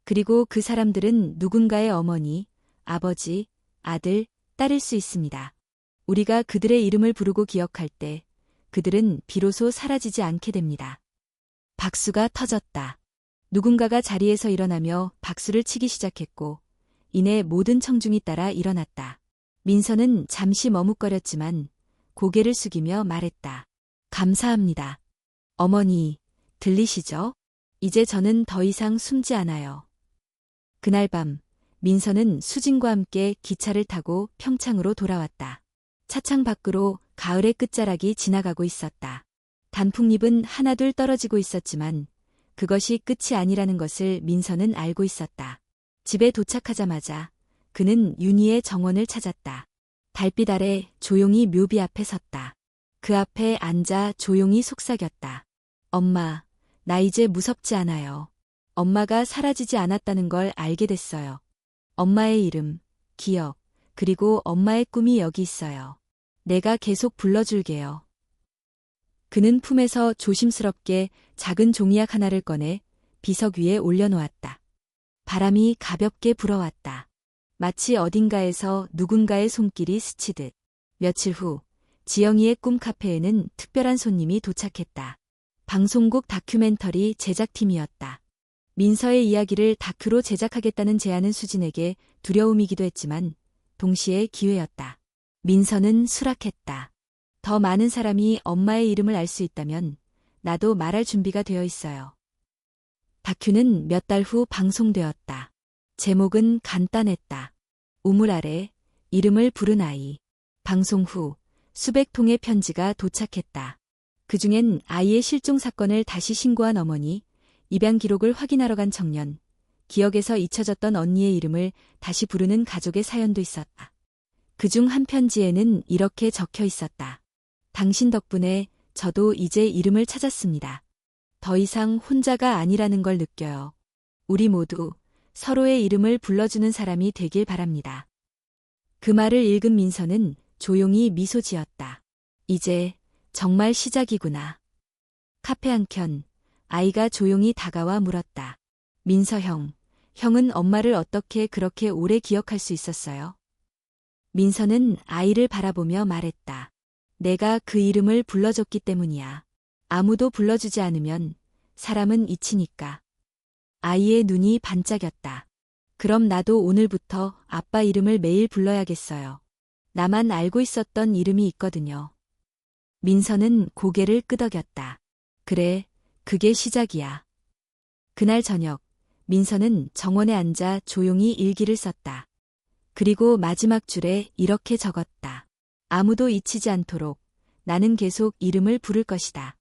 그리고 그 사람들은 누군가의 어머니, 아버지, 아들, 딸일 수 있습니다. 우리가 그들의 이름을 부르고 기억할 때 그들은 비로소 사라지지 않게 됩니다. 박수가 터졌다. 누군가가 자리에서 일어나며 박수를 치기 시작했고 이내 모든 청중이 따라 일어났다. 민서는 잠시 머뭇거렸지만 고개를 숙이며 말했다. 감사합니다. 어머니, 들리시죠? 이제 저는 더 이상 숨지 않아요. 그날 밤 민서는 수진과 함께 기차를 타고 평창으로 돌아왔다. 차창 밖으로 가을의 끝자락이 지나가고 있었다. 단풍잎은 하나둘 떨어지고 있었지만 그것이 끝이 아니라는 것을 민서는 알고 있었다. 집에 도착하자마자 그는 윤희의 정원을 찾았다. 달빛 아래 조용히 묘비 앞에 섰다. 그 앞에 앉아 조용히 속삭였다. 엄마, 나 이제 무섭지 않아요. 엄마가 사라지지 않았다는 걸 알게 됐어요. 엄마의 이름, 기억, 그리고 엄마의 꿈이 여기 있어요. 내가 계속 불러줄게요. 그는 품에서 조심스럽게 작은 종이약 하나를 꺼내 비석 위에 올려놓았다. 바람이 가볍게 불어왔다. 마치 어딘가에서 누군가의 손길이 스치듯. 며칠 후 지영이의 꿈 카페에는 특별한 손님이 도착했다. 방송국 다큐멘터리 제작팀이었다. 민서의 이야기를 다큐로 제작하겠다는 제안은 수진에게 두려움이기도 했지만 동시에 기회였다. 민서는 수락했다. 더 많은 사람이 엄마의 이름을 알 수 있다면 나도 말할 준비가 되어 있어요. 다큐는 몇 달 후 방송되었다. 제목은 간단했다. 우물 아래 이름을 부른 아이. 방송 후 수백 통의 편지가 도착했다. 그중엔 아이의 실종 사건을 다시 신고한 어머니, 입양 기록을 확인하러 간 청년, 기억에서 잊혀졌던 언니의 이름을 다시 부르는 가족의 사연도 있었다. 그중 한 편지에는 이렇게 적혀 있었다. 당신 덕분에 저도 이제 이름을 찾았습니다. 더 이상 혼자가 아니라는 걸 느껴요. 우리 모두 서로의 이름을 불러주는 사람이 되길 바랍니다. 그 말을 읽은 민서는 조용히 미소 지었다. 이제 정말 시작이구나. 카페 한켠 아이가 조용히 다가와 물었다. 민서 형, 형은 엄마를 어떻게 그렇게 오래 기억할 수 있었어요? 민서는 아이를 바라보며 말했다. 내가 그 이름을 불러줬기 때문이야. 아무도 불러주지 않으면 사람은 잊히니까. 아이의 눈이 반짝였다. 그럼 나도 오늘부터 아빠 이름을 매일 불러야겠어요. 나만 알고 있었던 이름이 있거든요. 민서는 고개를 끄덕였다. 그래, 그게 시작이야. 그날 저녁, 민서는 정원에 앉아 조용히 일기를 썼다. 그리고 마지막 줄에 이렇게 적었다. 아무도 잊히지 않도록 나는 계속 이름을 부를 것이다.